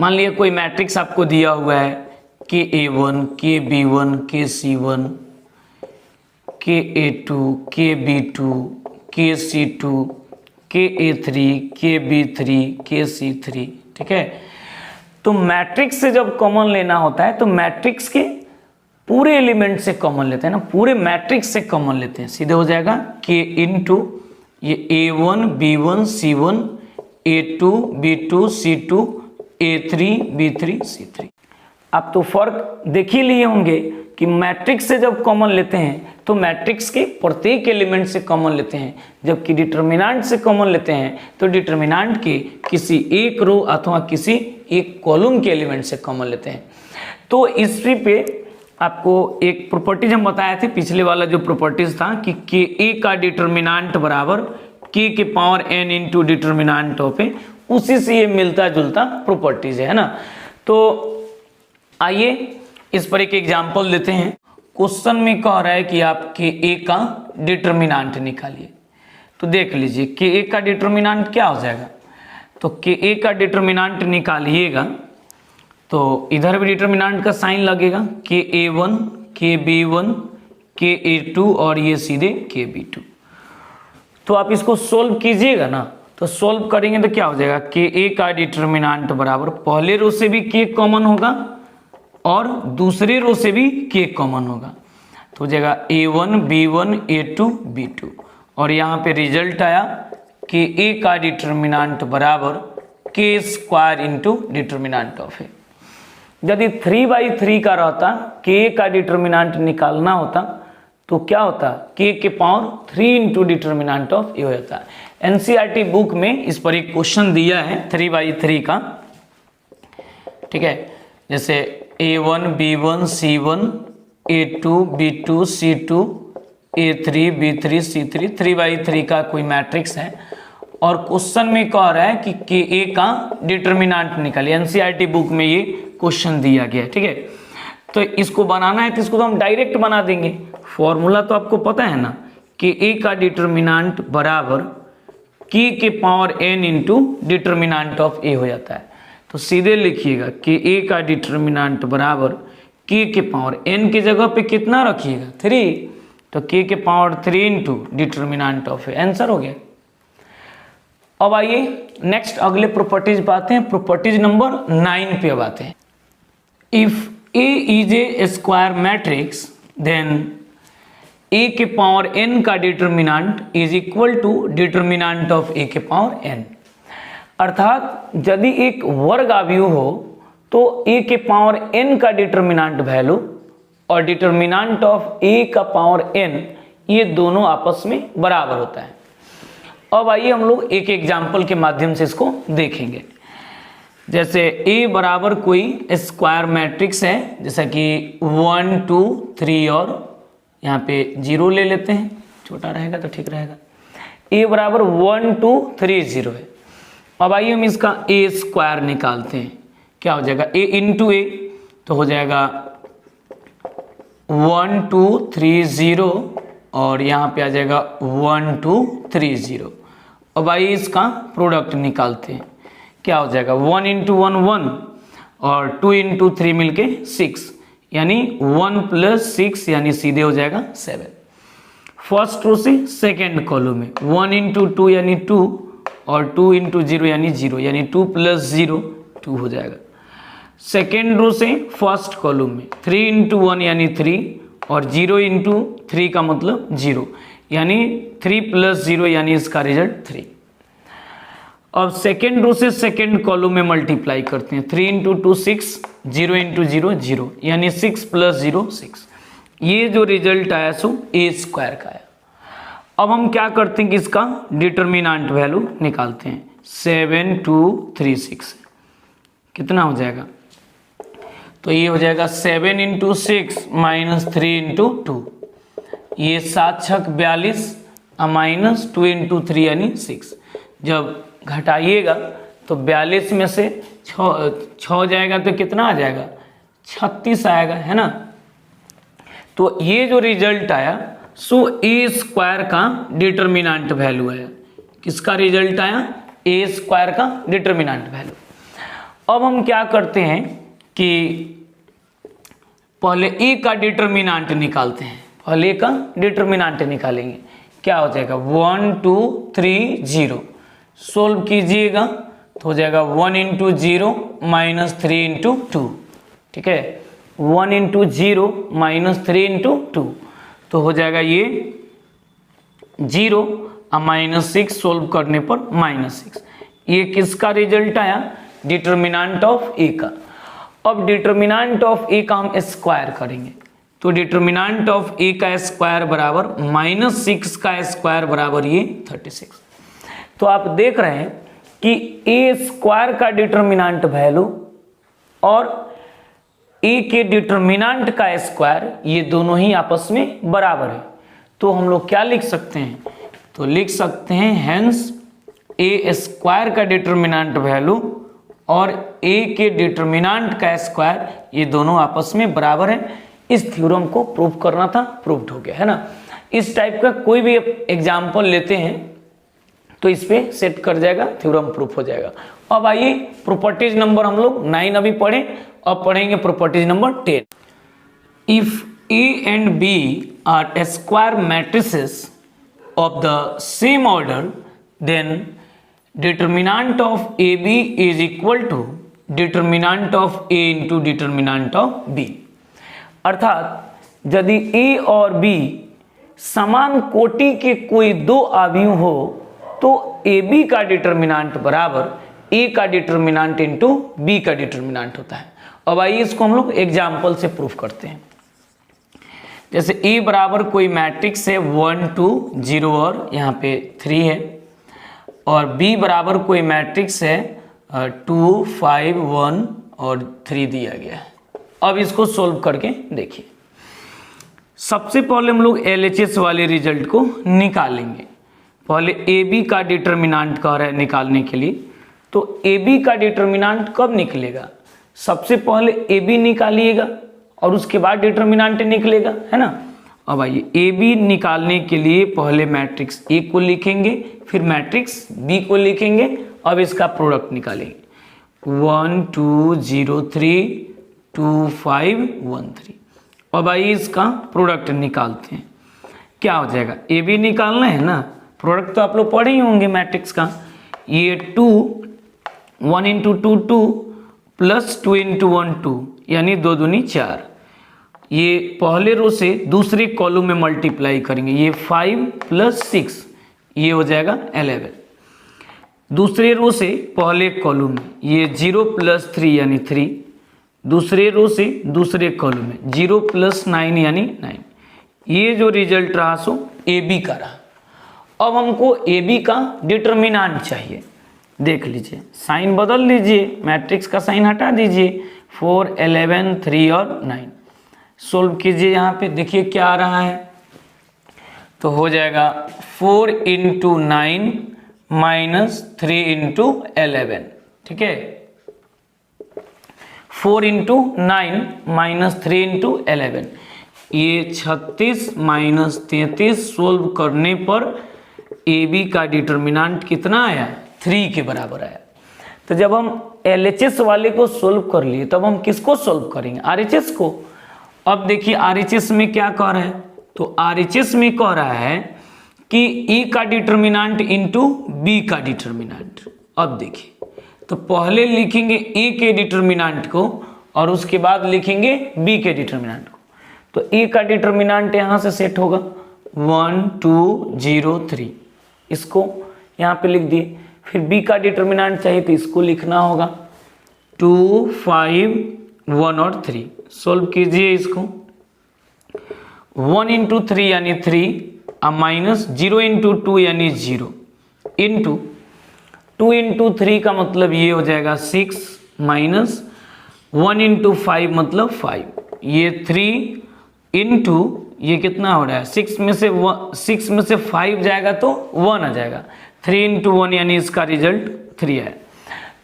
मान लिया कोई मैट्रिक्स आपको दिया हुआ है k a1 k b1 k c1 k a2 k b2 k c2 k a3 k b3 k c3, ठीक है। तो मैट्रिक्स से जब कॉमन लेना होता है तो मैट्रिक्स के पूरे एलिमेंट से कॉमन लेते हैं ना, पूरे मैट्रिक्स से कॉमन लेते हैं। सीधे हो जाएगा k इंटू ये a1 b1 c1 a2 b2 c2 a3 b3 c3। आप तो फर्क देख ही लिए होंगे कि मैट्रिक्स से जब कॉमन लेते हैं तो मैट्रिक्स के प्रत्येक एलिमेंट से कॉमन लेते हैं, जबकि डिटर्मिनेंट से कॉमन लेते हैं तो डिटर्मिनेंट के किसी एक रो अथवा किसी एक कॉलम के एलिमेंट से कॉमन लेते हैं। तो इसी पे आपको एक प्रॉपर्टीज हम बताए थे, पिछले वाला जो प्रॉपर्टीज था कि ka का डिटर्मिनेंट बराबर k के power n into determinant of A, उसी से ये मिलता जुलता प्रॉपर्टीज है ना। तो आइए इस पर एक एग्जाम्पल देते हैं। क्वेश्चन में कह रहा है कि आप ka का डिटर्मिनेंट निकालिए, तो देख लीजिए ka का डिटर्मिनेंट क्या हो जाएगा। तो ka का डिटर्मिनेंट निकालिएगा तो इधर भी डिटर्मिनेंट का साइन लगेगा, k a1 k b1 k a2 और ये सीधे k b2। तो आप इसको सोल्व कीजिएगा ना, तो सोल्व करेंगे तो क्या हो जाएगा, ka का डिटर्मिनेंट बराबर पहले रो से भी k कॉमन होगा और दूसरे रो से भी k कॉमन होगा तो हो जाएगा a1 b1 a2 b2। और यहाँ पे रिजल्ट आया कि a का डिटर्मिनेंट बराबर k square into determinant of A. यदि 3/3 का रहता, k का डिटर्मिनेंट निकालना होता तो क्या होता, k के पावर 3 इंटू डिटर्मिनेंट ऑफ ए हो जाता है। NCERT बुक में इस पर एक क्वेश्चन दिया है 3/3 का, ठीक है। जैसे a1 b1 c1 a2 b2 c2 a3 b3 c3 3/3 का कोई मैट्रिक्स है और क्वेश्चन में कह रहा है कि ka का डिटर्मिनेंट निकालिए। NCERT बुक में ये क्वेश्चन दिया गया है, ठीक है। तो इसको बनाना है तो इसको तो हम डायरेक्ट बना देंगे, फॉर्मूला तो आपको पता है ना, ka का डिटर्मिनेंट बराबर k के power n into determinant of a हो जाता है। तो सीधे लिखिएगा ka का डिटर्मिनेंट बराबर k के पावर n की जगह पे कितना रखिएगा 3, तो k के power 3 into determinant of A, answer हो गया। अब आइए नेक्स्ट अगले प्रॉपर्टीज बातें हैं, प्रॉपर्टीज नंबर 9 पे अब आते हैं। If A is a square matrix then A के पावर एन का determinant is equal to determinant of A के पावर एन। अर्थात यदि एक वर्ग अवयव हो तो ए के पावर एन का डिटर्मिनांट वैल्यू और डिटर्मिनांट ऑफ ए का पावर एन ये दोनों आपस में बराबर होता है। अब आइए हम लोग एक एग्जाम्पल के माध्यम से इसको देखेंगे। जैसे ए बराबर कोई स्क्वायर मैट्रिक्स है, जैसा कि 1 2 3 और यहाँ पे 0 ले लेते हैं, छोटा रहेगा तो ठीक रहेगा। ए बराबर 1 2 3 0 है। अब आइए हम इसका ए स्क्वायर निकालते हैं। क्या हो जाएगा, ए इंटू ए तो हो जाएगा 1 2 3 0 और यहाँ पे आ जाएगा 1 2 3 0। अब आइए इसका प्रोडक्ट निकालते हैं। क्या हो जाएगा, 1 इंटू 1 1 और 2 इंटू 3 मिलके 6, यानी 1 प्लस 6 यानी सीधे हो जाएगा 7। फर्स्ट रो से सेकेंड कॉलम में 1 इंटू 2 यानी 2 और 2 इंटू 0 यानी 0, यानी 2 प्लस 0 2 हो जाएगा। सेकेंड रो से फर्स्ट कॉलम में 3 इंटू 1 यानी 3 और 0 इंटू 3 का मतलब 0, यानी 3 प्लस 0 यानी इसका रिजल्ट 3। अब सेकेंड रो से सेकेंड कॉलम में मल्टीप्लाई करते हैं। 3 इंटू 2 6, 0 इंटू 0 0, यानी 6 प्लस 0 6। ये जो रिजल्ट आया सो ए स्क्वायर का आया। अब हम क्या करते हैं कि इसका डिटर्मिनेंट वैल्यू निकालते हैं। 7 2 3 6 कितना हो जाएगा, तो ये हो जाएगा 7 इंटू 6 माइनस 3 इंटू 2, ये 7 छक 42 माइनस 2 इंटू 3 यानी 6। जब घटाइएगा तो 42 में से 6 जाएगा तो कितना आ जाएगा, 36 आएगा, है ना। तो ये जो रिजल्ट आया सो ए स्क्वायर का डिटर्मिनेंट वैल्यू है। किसका रिजल्ट आया, ए स्क्वायर का डिटर्मिनेंट वैल्यू। अब हम क्या करते हैं कि पहले ए का डिटर्मिनेंट निकालते हैं। पहले ए का डिटर्मिनेंट निकालेंगे। क्या हो जाएगा, 1 2 3 0 सोल्व कीजिएगा तो हो जाएगा 1 इंटू 0 माइनस 3 इंटू 2, ठीक है। 1 इंटू 0 माइनस 3 इंटू 2 तो हो जाएगा ये 0 और माइनस 6 सोल्व करने पर -6। ये किसका रिजल्ट आया, डिटर्मिनेंट ऑफ ए का। अब डिटर्मिनेंट ऑफ ए का हम स्क्वायर करेंगे तो डिटर्मिनेंट ऑफ ए का स्क्वायर बराबर -6 का स्क्वायर बराबर ये 36। तो आप देख रहे हैं कि ए स्क्वायर का डिटर्मिनेंट वैल्यू और ए के डिटर्मिनेंट का स्क्वायर ये दोनों ही आपस में बराबर है। तो हम लोग क्या लिख सकते हैं, तो लिख सकते हैं हेंस ए स्क्वायर का डिटर्मिनेंट वैल्यू और ए के डिटर्मिनेंट का स्क्वायर ये दोनों आपस में बराबर है। इस थ्योरम को प्रूव करना था, प्रूव्ड हो गया, है ना। इस टाइप का कोई भी एग्जाम्पल लेते हैं तो इस पे सेट कर जाएगा, थ्योरम प्रूफ हो जाएगा। अब आइए प्रॉपर्टीज नंबर हम लोग 9 अभी पढ़ें, अब पढ़ेंगे properties number 10। If A and B are square matrices of the same order then determinant of A B is equal to determinant of A into determinant of B. अर्थात यदि ए और बी समान कोटि के कोई दो अवयव हो तो ए बी का डिटर्मिनेंट बराबर ए का डिटर्मिनेंट इंटू बी का डिटर्मिनेंट होता है। अब आइए इसको हम लोग एग्जाम्पल से प्रूफ करते हैं। जैसे ए बराबर कोई मैट्रिक्स है 1 2 0 और यहाँ पे 3 है, और बी बराबर कोई मैट्रिक्स है 2 5 1 और 3 दिया गया है। अब इसको सोल्व करके देखिए। सबसे पहले हम लोग LHS वाले रिजल्ट को निकालेंगे। पहले ए बी का डिटर्मिनेंट कह रहा है निकालने के लिए, तो ए बी का डिटर्मिनेंट कब निकलेगा, सबसे पहले ए बी निकालिएगा और उसके बाद डिटर्मिनेंट निकलेगा, है ना। अब आइए ए बी निकालने के लिए पहले मैट्रिक्स ए को लिखेंगे, फिर मैट्रिक्स बी को लिखेंगे। अब इसका प्रोडक्ट निकालेंगे 1 2 0 3 2 5 1 3। अब आइए इसका प्रोडक्ट निकालते हैं। क्या हो जाएगा, ए बी निकालना है ना, प्रोडक्ट तो आप लोग पढ़े ही होंगे मैट्रिक्स का। ये 2 1 इंटू 2 2 प्लस 2 इंटू 1 2, यानी 2 दूनी 4, ये पहले रो से दूसरे कॉलम में मल्टीप्लाई करेंगे, ये 5 + 6 ये हो जाएगा 11। दूसरे रो से पहले कॉलम में ये 0 + 3 यानी 3, दूसरे रो से दूसरे कॉलम में 0 + 9 यानी 9। ये जो रिजल्ट रहा सो ए बी का रहा। अब हमको ए बी का डिटर्मिनेंट चाहिए। देख लीजिए, साइन बदल लीजिए, मैट्रिक्स का साइन हटा दीजिए, 4, 11, 3 और 9 सोल्व कीजिए। यहाँ पे देखिए क्या आ रहा है, तो हो जाएगा 4 × 9 - 3 × 11। ठीक है, 4 × 9 - 3 × 11, ये 36 - 33 सोल्व करने पर ए बी का डिटर्मिनेंट कितना आया, 3 के बराबर आया। तो जब हम LHS वाले को सोल्व कर लिए तब हम किसको सोल्व करेंगे, RHS को। अब देखिए RHS में क्या कह रहा है, तो RHS में कह रहा है कि E का डिटर्मिनेंट इंटू B का डिटर्मिनेंट। अब देखिए, तो पहले लिखेंगे A के डिटर्मिनेंट को और उसके बाद लिखेंगे B के डिटर्मिनेंट को। तो A का डिटर्मिनेंट यहाँ से सेट होगा 1, 2, 0, 3, इसको यहाँ पे लिख दिए। फिर B का डिटर्मिनेंट चाहिए तो इसको लिखना होगा 2, 5, 1 और 3। सोल्व कीजिए इसको, 1 × 3 यानी 3, माइनस 0 × 2 यानी 0, इंटू 2 × 3 का मतलब ये हो जाएगा 6, माइनस 1 × 5 मतलब 5, ये 3 इंटू ये कितना हो रहा है, 6 में से 5 जाएगा तो 1 आ जाएगा, 3 × 1 यानी इसका रिजल्ट 3 है।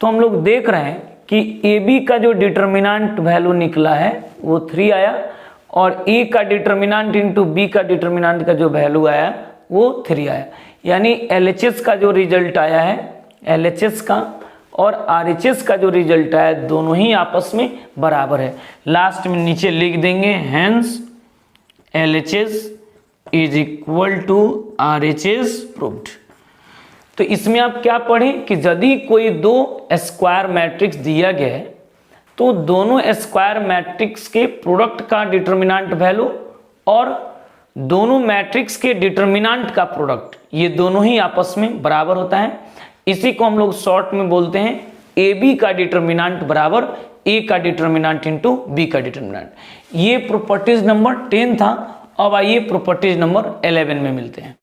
तो हम लोग देख रहे हैं कि ए बी का जो डिटर्मिनेंट वैल्यू निकला है वो 3 आया, और ए का डिटर्मिनेंट इंटू बी का डिटर्मिनेंट का जो वैल्यू आया वो 3 आया। यानी LHS का जो रिजल्ट आया है, LHS का और RHS का जो रिजल्ट आया, दोनों ही आपस में बराबर है। लास्ट में नीचे लिख देंगे हेंस LHS = RHS प्रूव्ड। तो इसमें आप क्या पढ़ें कि यदि कोई दो स्क्वायर मैट्रिक्स दिया गया है तो दोनों स्क्वायर मैट्रिक्स के प्रोडक्ट का डिटर्मिनेंट वैल्यू और दोनों मैट्रिक्स के डिटर्मिनेंट का प्रोडक्ट, ये दोनों ही आपस में बराबर होता है। इसी को हम लोग शॉर्ट में बोलते हैं ए बी का डिटर्मिनेंट बराबर ए का डिटर्मिनेंट इंटू बी का डिटर्मिनेंट। ये प्रॉपर्टीज नंबर 10 था। अब आइए प्रॉपर्टीज नंबर 11 में मिलते हैं।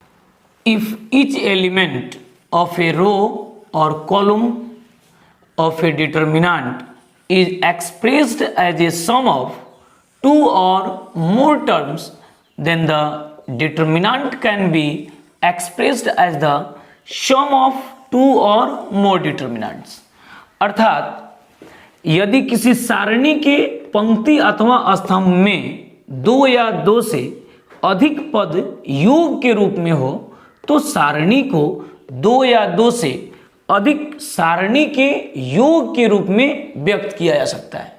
If each element of a row or column of a determinant is expressed as a sum of 2 or more terms, then the determinant can be expressed as the sum of 2 or more determinants। अर्थात यदि किसी सारणी के पंक्ति अथवा स्तंभ में 2 या 2 से अधिक पद योग के रूप में हो तो सारणी को 2 या 2 से अधिक सारणी के योग के रूप में व्यक्त किया जा सकता है।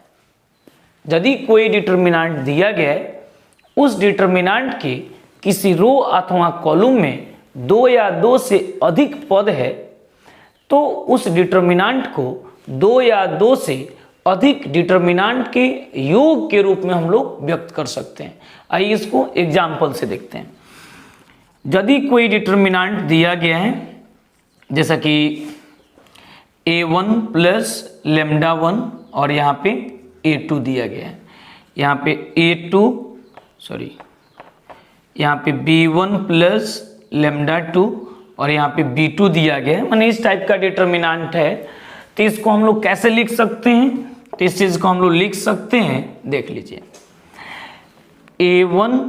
यदि कोई डिटर्मिनेंट दिया गया है, उस डिटर्मिनेंट के किसी रो अथवा कॉलम में 2 या 2 से अधिक पद है तो उस डिटर्मिनेंट को 2 या 2 से अधिक डिटर्मिनेंट के योग के रूप में हम लोग व्यक्त कर सकते हैं। आइए इसको एग्जाम्पल से देखते हैं। यदि कोई डिटर्मिनेंट दिया गया है जैसा कि a1 + λ1 और यहाँ पे a2 दिया गया है, यहाँ पे यहाँ पे b1 + λ2 और यहाँ पे b2 दिया गया है, माने इस टाइप का डिटर्मिनेंट है। तो इसको हम लोग कैसे लिख सकते हैं, तो इस चीज को हम लोग लिख सकते हैं, देख लीजिए a1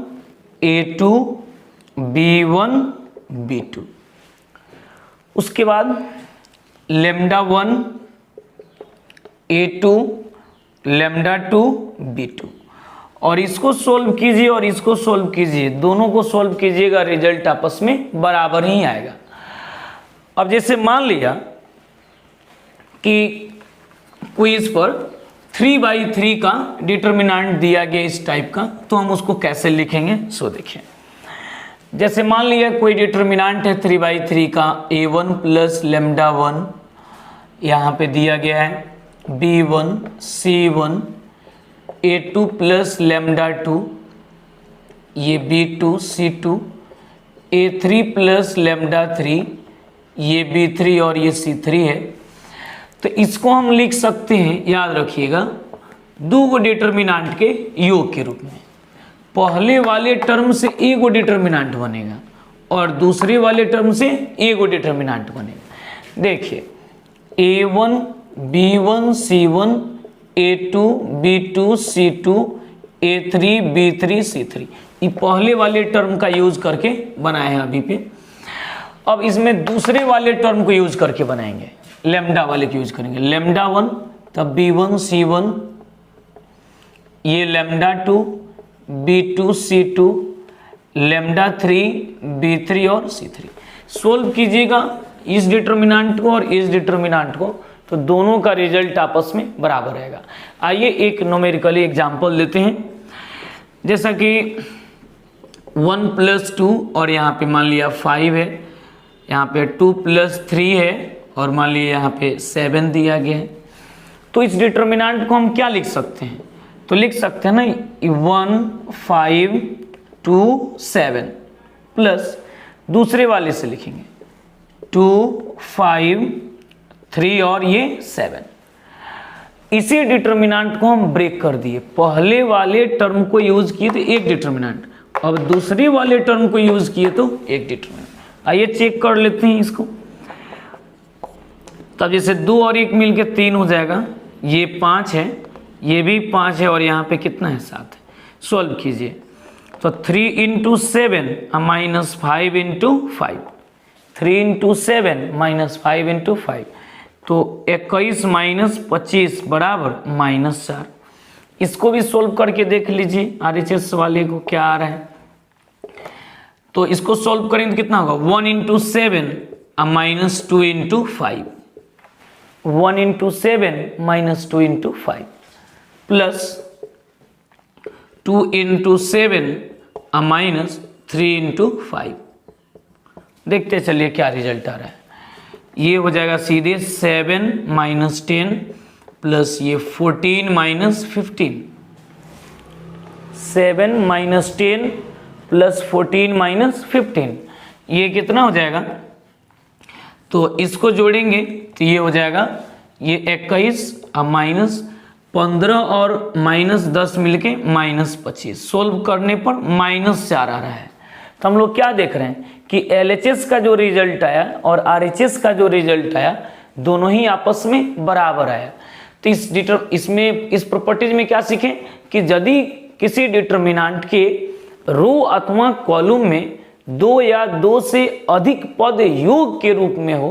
a2 b1 b2, उसके बाद λ1 a2 λ2 b2, और इसको सोल्व कीजिए और इसको सोल्व कीजिए, दोनों को सोल्व कीजिएगा, रिजल्ट आपस में बराबर ही आएगा। अब जैसे मान लिया कि क्विज पर 3/3 का डिटर्मिनेंट दिया गया इस टाइप का, तो हम उसको कैसे लिखेंगे सो देखिए। जैसे मान लिया कोई डिटर्मिनेंट है 3/3 का a1 + λ1, यहाँ पे दिया गया है b1 c1 A2 plus lambda 2, ये B2 C2, A3 plus lambda 3, ये B3 और ये C3 है। तो इसको हम लिख सकते हैं, याद रखिएगा, दो डिटर्मिनेंट के योग के रूप में। पहले वाले टर्म से एक डिटर्मिनेंट बनेगा और दूसरे वाले टर्म से एक डिटर्मिनेंट बनेगा। देखिए A1 B1 C1, A2 B2 C2, A3 B3 C3, ये पहले वाले टर्म का यूज करके बनाए हैं अभी पे। अब इसमें दूसरे वाले टर्म को यूज करके बनाएंगे, लेमडा वाले को यूज करेंगे। लेमडा 1 तब B1 C1, ये lambda 2 B2 C2, lambda 3 B3 और C3। सोल्व कीजिएगा इस डिटर्मिनेंट को और इस डिटर्मिनेंट को, तो दोनों का रिजल्ट आपस में बराबर रहेगा। आइए एक न्यूमेरिकली एग्जांपल लेते हैं, जैसा कि 1 प्लस 2 और यहाँ पे मान लिया 5 है, यहाँ पे 2 प्लस 3 है और मान लिया यहाँ पे 7 दिया गया है। तो इस डिटर्मिनेंट को हम क्या लिख सकते हैं? तो लिख सकते हैं ना 1 5 2 7 प्लस दूसरे वाले से लिखेंगे 2 5 3 और ये 7। इसी डिटर्मिनेंट को हम ब्रेक कर दिए, पहले वाले टर्म को यूज किए तो एक डिटर्मिनेंट, अब दूसरे वाले टर्म को यूज किए तो एक डिटर्मिनेंट। आइए चेक कर लेते हैं इसको। तब जैसे 2 और 1 मिलके 3 हो जाएगा, ये 5 है, ये भी 5 है और यहाँ पे कितना है 7 है। सॉल्व कीजिए तो 3 × 7 माइनस 5 × 5, 3 × 7 माइनस 5 × 5, तो 21 माइनस 25 बराबर -4। इसको भी सोल्व करके देख लीजिए RHS वाले को क्या आ रहा है। तो इसको सोल्व करेंगे तो कितना होगा 1 × 7 माइनस 2 × 5, 1 × 7 माइनस 2 × 5 प्लस 2 × 7 माइनस 3 × 5। देखते चलिए क्या रिजल्ट आ रहा है। ये हो जाएगा सीधे 7 माइनस 10 प्लस ये 14 माइनस 15, 7 माइनस 10 प्लस 14 माइनस 15, ये कितना हो जाएगा? तो इसको जोड़ेंगे तो ये हो जाएगा ये 21 माइनस 15 और माइनस 10 मिलके -25। सोल्व करने पर -4 आ रहा है। तो हम लोग क्या देख रहे हैं कि LHS का जो रिजल्ट आया और RHS का जो रिजल्ट आया दोनों ही आपस में बराबर आया। तो इस प्रॉपर्टीज में क्या सीखें कि यदि किसी डिटर्मिनेंट के रो अथवा कॉलम में 2 या 2 से अधिक पद योग के रूप में हो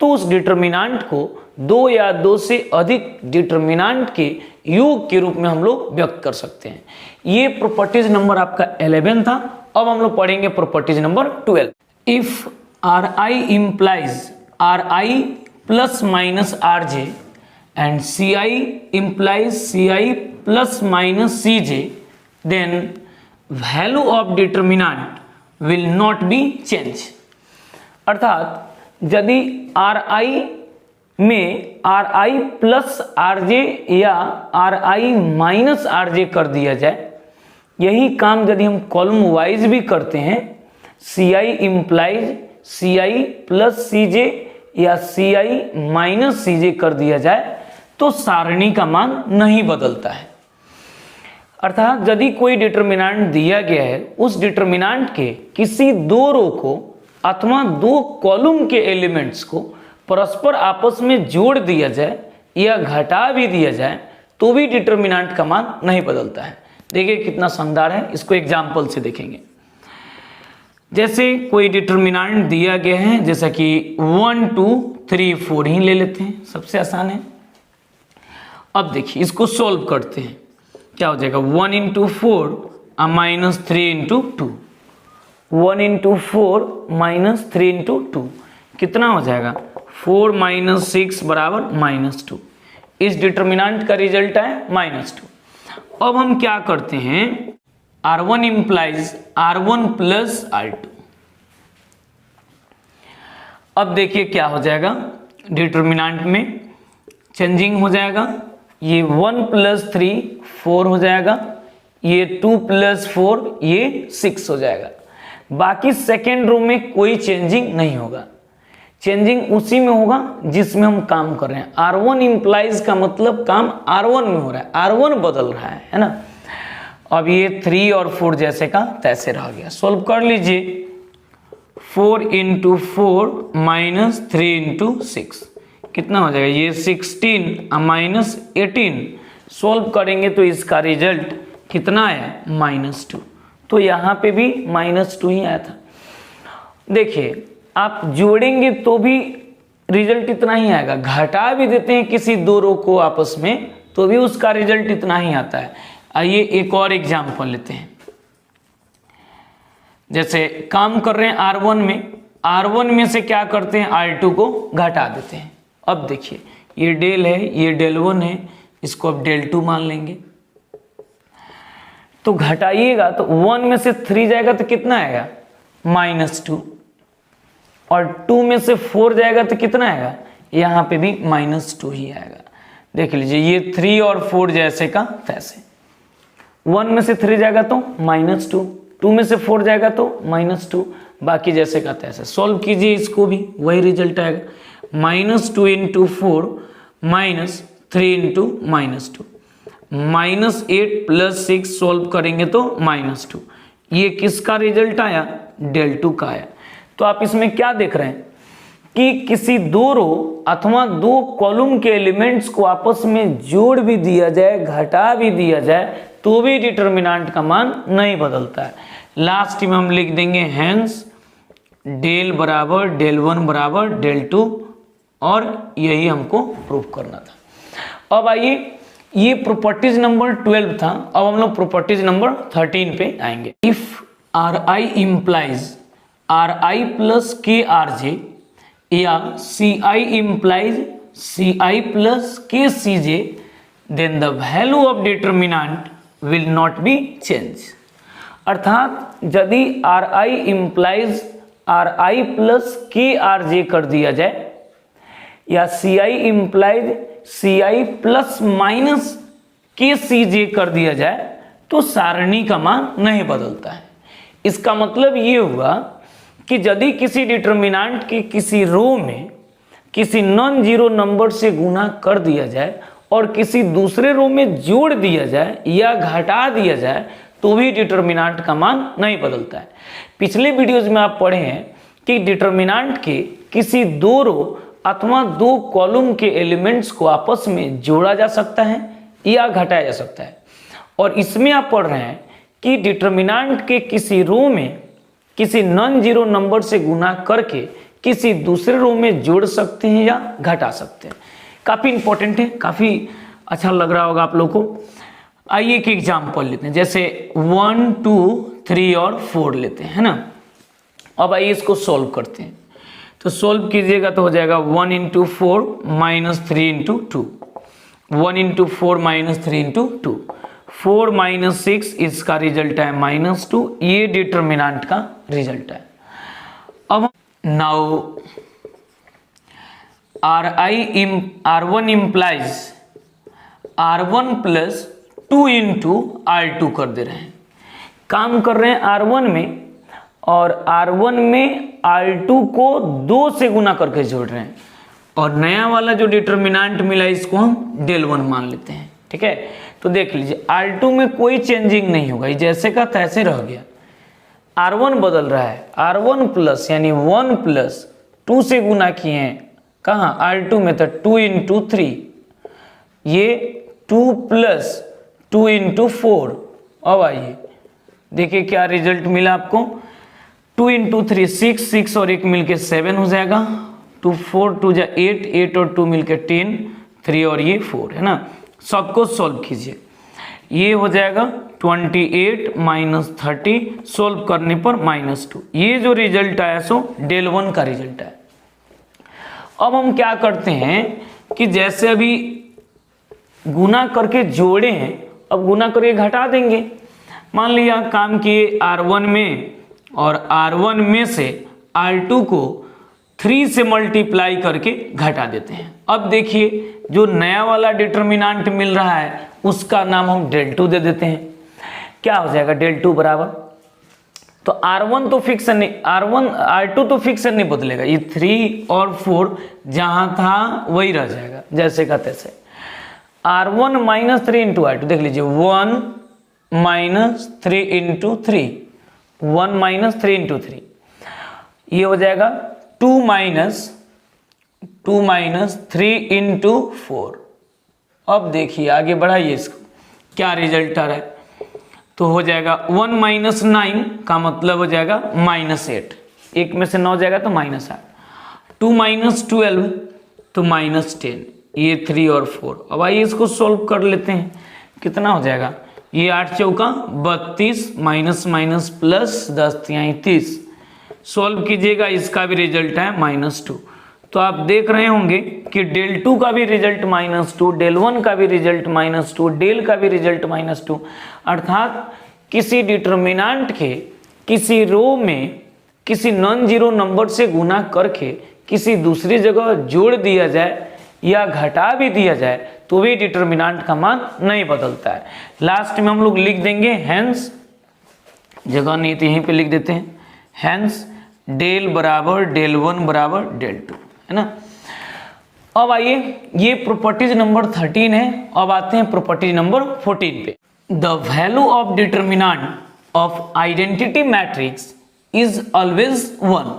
तो उस डिटर्मिनेंट को 2 या 2 से अधिक डिटर्मिनेंट के योग के रूप में हम लोग व्यक्त कर सकते हैं। ये प्रॉपर्टीज नंबर आपका 11 था। अब हम लोग पढ़ेंगे properties number 12। If Ri implies Ri plus minus Rj and Ci implies Ci plus minus Cj, then value of determinant will not be changed। अर्थात यदि Ri में Ri प्लस Rj या Ri माइनस Rj कर दिया जाए, यही काम यदि हम कॉलम वाइज भी करते हैं, Ci implies Ci plus Cj या Ci माइनस Cj कर दिया जाए तो सारणी का मान नहीं बदलता है। अर्थात यदि कोई डिटर्मिनेंट दिया गया है, उस डिटर्मिनेंट के किसी 2 रो को अथवा 2 कॉलम के एलिमेंट्स को परस्पर आपस में जोड़ दिया जाए या घटा भी दिया जाए तो भी डिटर्मिनेंट का मान नहीं बदलता है। देखिए कितना शानदार है, इसको एग्जाम्पल से देखेंगे। जैसे कोई डिटर्मिनेंट दिया गया है, जैसा कि 1 2 3 4 ही ले लेते हैं, सबसे आसान है। अब देखिए इसको सोल्व करते हैं, क्या हो जाएगा 1 × 4 माइनस 3 × 2, 1 × 4 माइनस 3 × 2 कितना हो जाएगा 4 माइनस 6 बराबर -2। इस डिटर्मिनेंट का रिजल्ट है -2। अब हम क्या करते हैं, R1 implies R1 plus R2। अब देखिए क्या हो जाएगा, डिटर्मिनेंट में चेंजिंग हो जाएगा, ये 1 + 3 4 हो जाएगा, ये 2 + 4 ये 6 हो जाएगा। बाकी सेकेंड रो में कोई चेंजिंग नहीं होगा, चेंजिंग उसी में होगा जिसमें हम काम कर रहे हैं। R1 इंप्लाइज का मतलब काम R1 में हो रहा है, R1 बदल रहा है ना। अब ये 3 और 4 जैसे का तैसे रह गया। सोल्व कर लीजिए, 4 × 4 - 3 × 6 कितना हो जाएगा, ये 16 - 18। सोल्व करेंगे तो इसका रिजल्ट कितना आया, -2। तो यहाँ पे भी -2 ही आया था। देखिए आप जोड़ेंगे तो भी रिजल्ट इतना ही आएगा, घटा भी देते हैं किसी दो रो को आपस में तो भी उसका रिजल्ट इतना ही आता है। आइए एक और एग्जाम्पल लेते हैं। जैसे काम कर रहे हैं R1 में, R1 में से क्या करते हैं, R2 को घटा देते हैं। अब देखिए ये डेल है, ये डेल 1 है, इसको अब डेल 2 मान लेंगे। तो घटाइएगा तो 1 में से 3 जाएगा तो कितना आएगा, -2, और 2 में से 4 जाएगा तो कितना आएगा, यहाँ पे भी -2 ही आएगा। देख लीजिए ये 3 और 4 जैसे का तैसे। 1 में से 3 जाएगा तो -2, 2 में से 4 जाएगा तो -2, बाकी जैसे का तैसे। सॉल्व कीजिए इसको भी वही रिजल्ट आएगा, -2 × 4 - 3 × -2, -8 + 6 सोल्व करेंगे तो -2। ये किसका रिजल्ट आया, डेल 2 का आया। तो आप इसमें क्या देख रहे हैं कि किसी दो रो अथवा दो कॉलम के एलिमेंट्स को आपस में जोड़ भी दिया जाए, घटा भी दिया जाए तो भी डिटर्मिनेंट का मान नहीं बदलता है। लास्ट में हम लिख देंगे हेंस डेल बराबर डेल 1 बराबर डेल 2, और यही हमको प्रूव करना था। अब आइए, ये प्रॉपर्टीज नंबर 12 था, अब हम लोग प्रॉपर्टीज नंबर 13 पे आएंगे। If Ri implies Ri + KRJ या Ci implies Ci + KCJ, then the value of determinant will not be changed। अर्थात यदि Ri implies Ri + KRJ कर दिया जाए या Ci implies Ci ± KCJ कर दिया जाए तो सारणी का मान नहीं बदलता है। इसका मतलब ये हुआ कि यदि किसी डिटर्मिनेंट के किसी रो में किसी नॉन जीरो नंबर से गुना कर दिया जाए और किसी दूसरे रो में जोड़ दिया जाए या घटा दिया जाए तो भी डिटर्मिनेंट का मान नहीं बदलता है। पिछले वीडियोज में आप पढ़े हैं कि डिटर्मिनेंट के किसी दो रो अथवा दो कॉलम के एलिमेंट्स को आपस में जोड़ा जा सकता है या घटाया जा सकता है, और इसमें आप पढ़ रहे हैं कि डिटर्मिनेंट के किसी रो में किसी नॉन जीरो नंबर से गुना करके किसी दूसरे रो में जोड़ सकते हैं या घटा सकते हैं। काफ़ी इंपॉर्टेंट है, काफ़ी अच्छा लग रहा होगा आप लोगों को। आइए एक एग्जाम्पल लेते हैं, जैसे 1, 2, 3 और 4 लेते हैं, है ना। अब आइए इसको सॉल्व करते हैं। तो सॉल्व कीजिएगा तो हो जाएगा 1 × 4 - 3 × 2, 1 × 4 - 3 × 2, 4 - 6 इसका रिजल्ट है -2, ये डिटर्मिनेंट का रिजल्ट है। अब now R1 implies R1 + 2 × R2 कर दे रहे हैं। काम कर रहे हैं R1 में और R1 में R2 को 2 से गुना करके जोड़ रहे हैं, और नया वाला जो डिटर्मिनेंट मिला इसको हम डेल 1 मान लेते हैं। ठीक है, तो देख लीजिए R2 में कोई चेंजिंग नहीं होगा, जैसे का तैसे रह गया। R1 बदल रहा है, R1 प्लस यानी 1 + 2 से गुना किए हैं कहाँ, R2 में, तो 2 × 3, ये 2 + 2 × 4। अब आइए देखिए क्या रिजल्ट मिला आपको, 2 × 3 6, 6 और 1 मिलके 7 हो जाएगा, 2 4 2 जा 8, 8 और 2 मिलके 10, 3 और ये 4 है ना। सबको सॉल्व कीजिए, ये हो जाएगा 28 - 30, सोल्व करने पर -2। ये जो रिजल्ट आया सो डेल 1 का रिजल्ट है। अब हम क्या करते हैं कि जैसे अभी गुना करके जोड़े हैं, अब गुना करके घटा देंगे। मान लिया काम किए R1 में, और R1 में से R2 को 3 से मल्टीप्लाई करके घटा देते हैं। अब देखिए जो नया वाला डिटर्मिनेंट मिल रहा है उसका नाम हम del 2 दे देते हैं। क्या हो जाएगा del 2 बराबर, तो R1 तो फिक्स नहीं, R2 तो फिक्स नहीं बदलेगा, ये 3 और 4 जहां था वही रह जाएगा जैसे का तैसे। R1 माइनस 3 इंटू R2 देख लीजिए, 1 माइनस 3 इंटू 3, 1 माइनस 3 इंटू 3, ये हो जाएगा 2 माइनस 3 इंटू 4। अब देखिए आगे बढ़ाइए इसको, क्या रिजल्ट आ रहा है, तो हो जाएगा 1 माइनस 9 का मतलब हो जाएगा -8, एक में से 9 जाएगा तो -8, 2 माइनस 12 तो -10, ये 3 और 4। अब आइए इसको सॉल्व कर लेते हैं, कितना हो जाएगा, ये 8 चौका 32 माइनस माइनस प्लस 10 तिहाई 30, सॉल्व कीजिएगा, इसका भी रिजल्ट है -2। तो आप देख रहे होंगे कि del 2 का भी रिजल्ट -2, del 1 का भी रिजल्ट -2, del का भी रिजल्ट -2, अर्थात किसी डिटर्मिनेंट के किसी रो में किसी नॉन जीरो नंबर से गुना करके किसी दूसरी जगह जोड़ दिया जाए या घटा भी दिया जाए तो भी डिटर्मिनेंट का मान नहीं बदलता है। लास्ट में हम लोग लिख देंगे हैंस, जगह नहीं तो यहीं पे लिख देते हैं, हैंस del बराबर del 1 बराबर del 2, है ना। अब आइए, ये प्रॉपर्टीज नंबर 13 है। अब आते हैं प्रॉपर्टीज नंबर 14 पे। The value of determinant of identity matrix is always 1,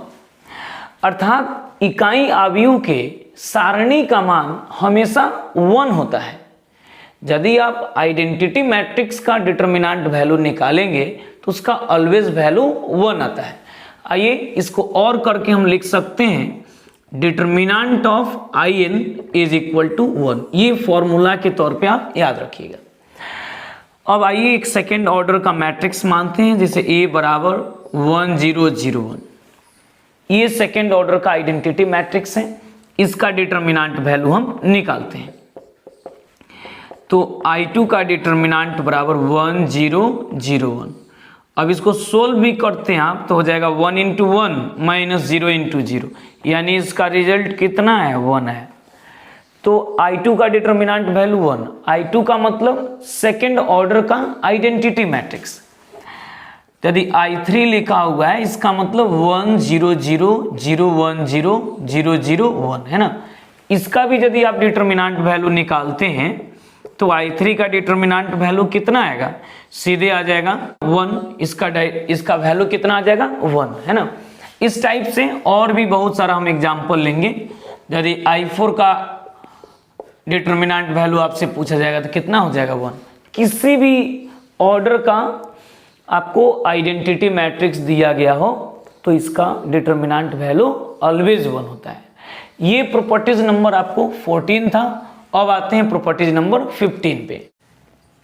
अर्थात इकाई आव्यूह के सारणी का मान हमेशा 1 होता है। यदि आप आइडेंटिटी मैट्रिक्स का डिटर्मिनेंट वैल्यू निकालेंगे तो उसका ऑलवेज वैल्यू 1 आता है। आइए इसको और करके हम लिख सकते हैं, determinant of IN is equal to 1, ये फॉर्मूला के तौर पे आप याद रखिएगा। अब आइए एक सेकेंड ऑर्डर का मैट्रिक्स मानते हैं, जैसे A बराबर 1 0 0 1, ये सेकेंड ऑर्डर का आइडेंटिटी मैट्रिक्स है, इसका डिटर्मिनेंट वैल्यू हम निकालते हैं। तो I2 का डिटर्मिनेंट बराबर 1 0 0 1। अब इसको सोल्व भी करते हैं आप तो हो जाएगा 1 इंटू 1 माइनस 0 इंटू 0, यानी इसका रिजल्ट कितना है, 1 है। तो I2 का डिटर्मिनेंट वैल्यू 1, I2 का मतलब सेकेंड ऑर्डर का आइडेंटिटी मैट्रिक्स। यदि I3 लिखा हुआ है इसका मतलब 1 0 0 0 1 0 0 0 1, है ना। इसका भी यदि आप डिटर्मिनेंट वैल्यू निकालते हैं तो I3 का डिटर्मिनेंट वैल्यू कितना आएगा, सीधे आ जाएगा 1, इसका वैल्यू कितना आ जाएगा 1, है ना। इस टाइप से और भी बहुत सारा हम एग्जांपल लेंगे। यदि I4 का डिटर्मिनेंट वैल्यू आपसे पूछा जाएगा तो कितना हो जाएगा 1। किसी भी ऑर्डर का आपको आइडेंटिटी मैट्रिक्स दिया गया हो तो इसका डिटर्मिनेंट वैल्यू ऑलवेज 1 होता है। ये प्रॉपर्टीज नंबर आपको 14 था। अब आते हैं प्रॉपर्टीज नंबर 15 पे।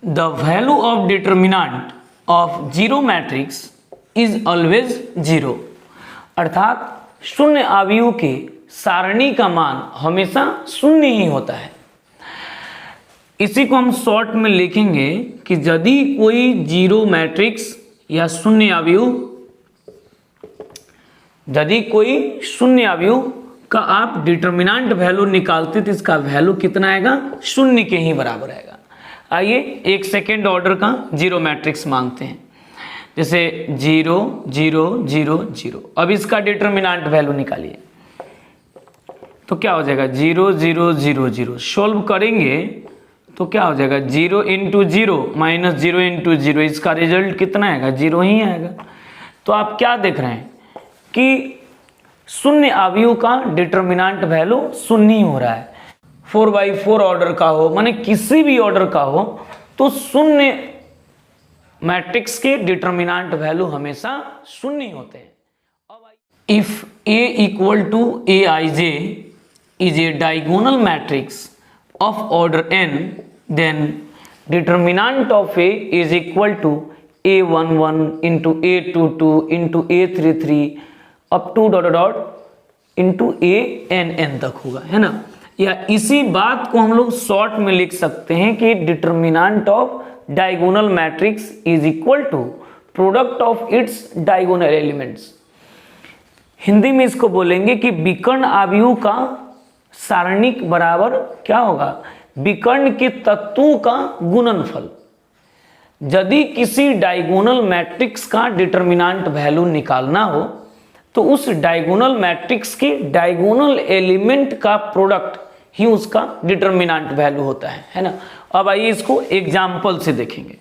The value of determinant of zero matrix is always 0, अर्थात शून्य आव्यूह के सारणी का मान हमेशा शून्य ही होता है। इसी को हम शॉर्ट में लिखेंगे कि यदि कोई जीरो मैट्रिक्स या शून्य आव्यूह, यदि कोई शून्य आव्यूह का आप डिटर्मिनेंट वैल्यू निकालते तो इसका वैल्यू कितना आएगा, शून्य के ही बराबर आएगा। आइए एक सेकेंड ऑर्डर का जीरो मैट्रिक्स मांगते हैं, जैसे 0 0 0 0। अब इसका डिटर्मिनेंट वैल्यू निकालिए तो क्या हो जाएगा 0 0 0 0। सोल्व करेंगे तो क्या हो जाएगा 0 इंटू 0 माइनस 0 इंटू 0, इसका रिजल्ट कितना आएगा, 0 ही आएगा। तो आप क्या देख रहे हैं कि शून्य आव्यूह का डिटर्मिनेंट वैल्यू शून्य ही हो रहा है। 4x4 ऑर्डर का हो, माने किसी भी ऑर्डर का हो, तो शून्य मैट्रिक्स के डिटर्मिनेंट वैल्यू हमेशा शून्य ही होते हैं। If A equal to Aij is a diagonal matrix of order n, then determinant of A is equal to A11 into A22 into A33 up to dot dot into ANN तक होगा, है ना। या इसी बात को हम लोग शॉर्ट में लिख सकते हैं कि determinant of diagonal matrix is equal to product of its diagonal elements. Hindi में इसको बोलेंगे कि विकर्ण आव्यूह का सारणिक बराबर क्या होगा, विकर्ण के तत्वों का गुणनफल। यदि किसी डायगोनल मैट्रिक्स का डिटरमिनेंट वैल्यू निकालना हो तो उस डायगोनल मैट्रिक्स के डायगोनल एलिमेंट का प्रोडक्ट ही उसका डिटरमिनेंट वैल्यू होता है ना। अब आइए इसको एग्जाम्पल से देखेंगे।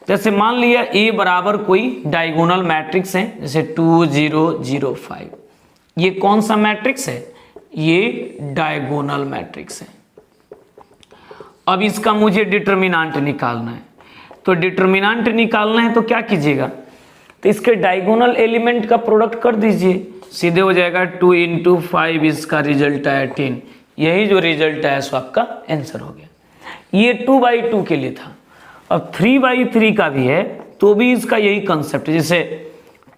जैसे मान लिया A बराबर कोई डायगोनल मैट्रिक्स है, जैसे 2 0 0 5, ये कौन सा मैट्रिक्स है, ये डायगोनल मैट्रिक्स है। अब इसका मुझे डिटरमिनेंट निकालना है, तो डिटरमिनेंट निकालना है तो क्या कीजिएगा, तो इसके डायगोनल एलिमेंट का प्रोडक्ट कर दीजिए, सीधे हो जाएगा 2 × 5, इसका रिजल्ट आया 10, यही जो रिजल्ट आया सो आपका आंसर हो गया। ये 2/2 के लिए था। अब 3/3 का भी है तो भी इसका यही कंसेप्ट है, जैसे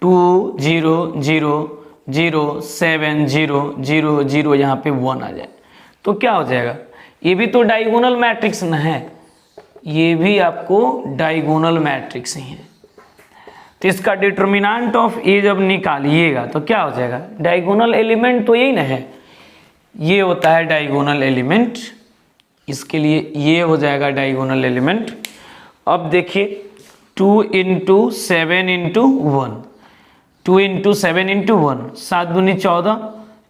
2 0 0 0 7 0 0 0 यहाँ पे 1 आ जाए तो क्या हो जाएगा, ये भी तो डायगोनल मैट्रिक्स न है, ये भी आपको डायगोनल मैट्रिक्स ही है। तो इसका डिटरमिनेंट ऑफ ए जब निकालिएगा तो क्या हो जाएगा, डायगोनल एलिमेंट तो यही ना है, ये होता है डायगोनल एलिमेंट, इसके लिए ये हो जाएगा डायगोनल एलिमेंट। अब देखिए 2 × 7 × 1, 2 × 7 × 1, 7 दूनी 14,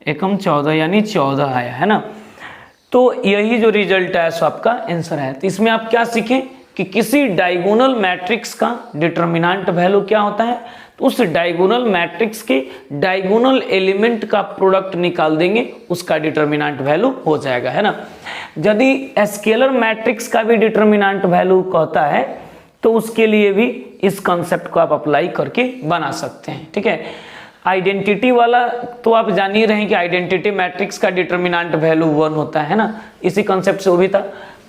एकम 14 यानी 14 आया है ना। तो यही जो रिजल्ट आया सो आपका आंसर है। तो इसमें आप क्या सीखें कि किसी डायगोनल मैट्रिक्स का डिटरमिनेंट वैल्यू क्या होता है, तो उस डायगोनल मैट्रिक्स के डायगोनल एलिमेंट का प्रोडक्ट निकाल देंगे, उसका डिटरमिनेंट वैल्यू हो जाएगा, है ना। यदि स्केलर मैट्रिक्स का भी डिटरमिनेंट वैल्यू कहता है तो उसके लिए भी इस कॉन्सेप्ट को आप अप्लाई करके बना सकते हैं, ठीक है। आइडेंटिटी वाला तो आप जान ही रहे हैं कि आइडेंटिटी मैट्रिक्स का डिटरमिनेंट वैल्यू 1 होता है ना, इसी कॉन्सेप्ट से वो भी था।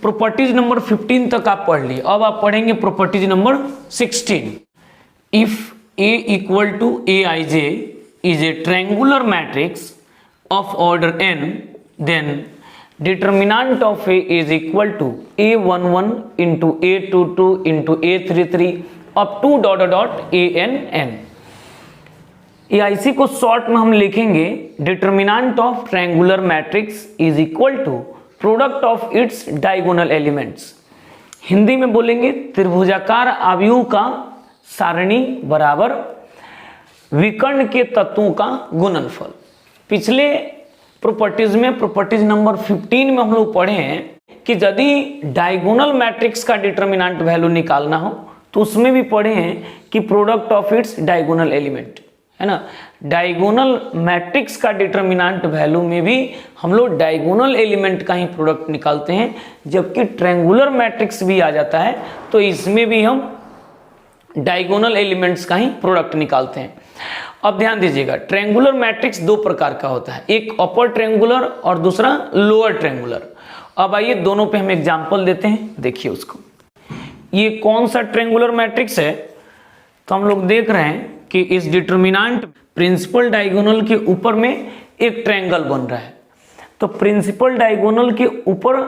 प्रॉपर्टीज नंबर 15 तक आप पढ़ लिए, अब आप पढ़ेंगे properties number 16। If A = Aij is a triangular matrix of order n, then determinant of A is equal to A11 × A22 × A33 up to ... ANN। AIC को शॉर्ट में हम लिखेंगे determinant of triangular matrix is equal to product of its diagonal elements. Hindi में बोलेंगे त्रिभुजाकार आव्यूह का सारणी बराबर विकर्ण के तत्वों का गुणनफल। पिछले प्रॉपर्टीज में प्रॉपर्टीज नंबर 15 में हम लोग पढ़े हैं कि यदि डायगोनल मैट्रिक्स का डिटरमिनेंट वैल्यू निकालना हो तो उसमें भी पढ़े हैं कि product of its diagonal element, है ना। डायगोनल मैट्रिक्स का डिटरमिनेंट वैल्यू में भी हम लोग डायगोनल एलिमेंट का ही प्रोडक्ट निकालते हैं, जबकि ट्रायंगुलर मैट्रिक्स भी आ जाता है तो इसमें भी हम डायगोनल एलिमेंट्स का ही प्रोडक्ट निकालते हैं। अब ध्यान दीजिएगा, ट्रायंगुलर मैट्रिक्स दो प्रकार का होता है, एक अपर ट्रायंगुलर और दूसरा लोअर ट्रायंगुलर। अब आइए दोनों पे हम एग्जांपल देते हैं, देखिए उसको। ये कौन सा ट्रायंगुलर मैट्रिक्स है, तो हम लोग देख रहे हैं कि इस डिटरमिनेंट प्रिंसिपल डायगोनल के ऊपर में एक ट्रायंगल बन रहा है। तो प्रिंसिपल डायगोनल के ऊपर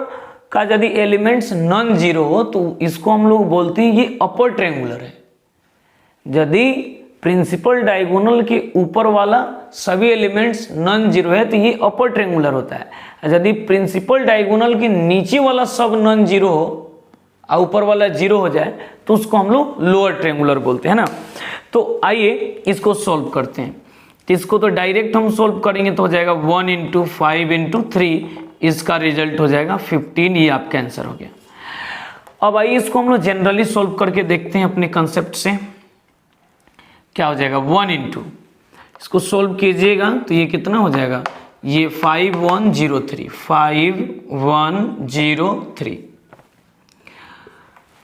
का यदि एलिमेंट्स नॉन जीरो हो तो इसको हम लोग बोलते हैं ये अपर ट्रायंगुलर है। यदि प्रिंसिपल डायगोनल के ऊपर वाला सभी एलिमेंट्स नॉन जीरो है तो ये अपर ट्रायंगुलर होता है। यदि प्रिंसिपल डायगोनल के नीचे वाला सब नॉन जीरो हो और ऊपर वाला जीरो हो जाए तो उसको हम लोग लोअर ट्रायंगुलर बोलते हैं ना। तो आइए इसको सॉल्व करते हैं। तो इसको तो डायरेक्ट हम सॉल्व करेंगे तो हो जाएगा 1 × 5 × 3, इसका रिजल्ट हो जाएगा 15, ये आपका आंसर हो गया। अब आइए इसको हम लोग जनरली सॉल्व करके देखते हैं अपने कंसेप्ट से। क्या हो जाएगा 1 × इसको सॉल्व कीजिएगा तो ये कितना हो जाएगा, ये 5103, 5103,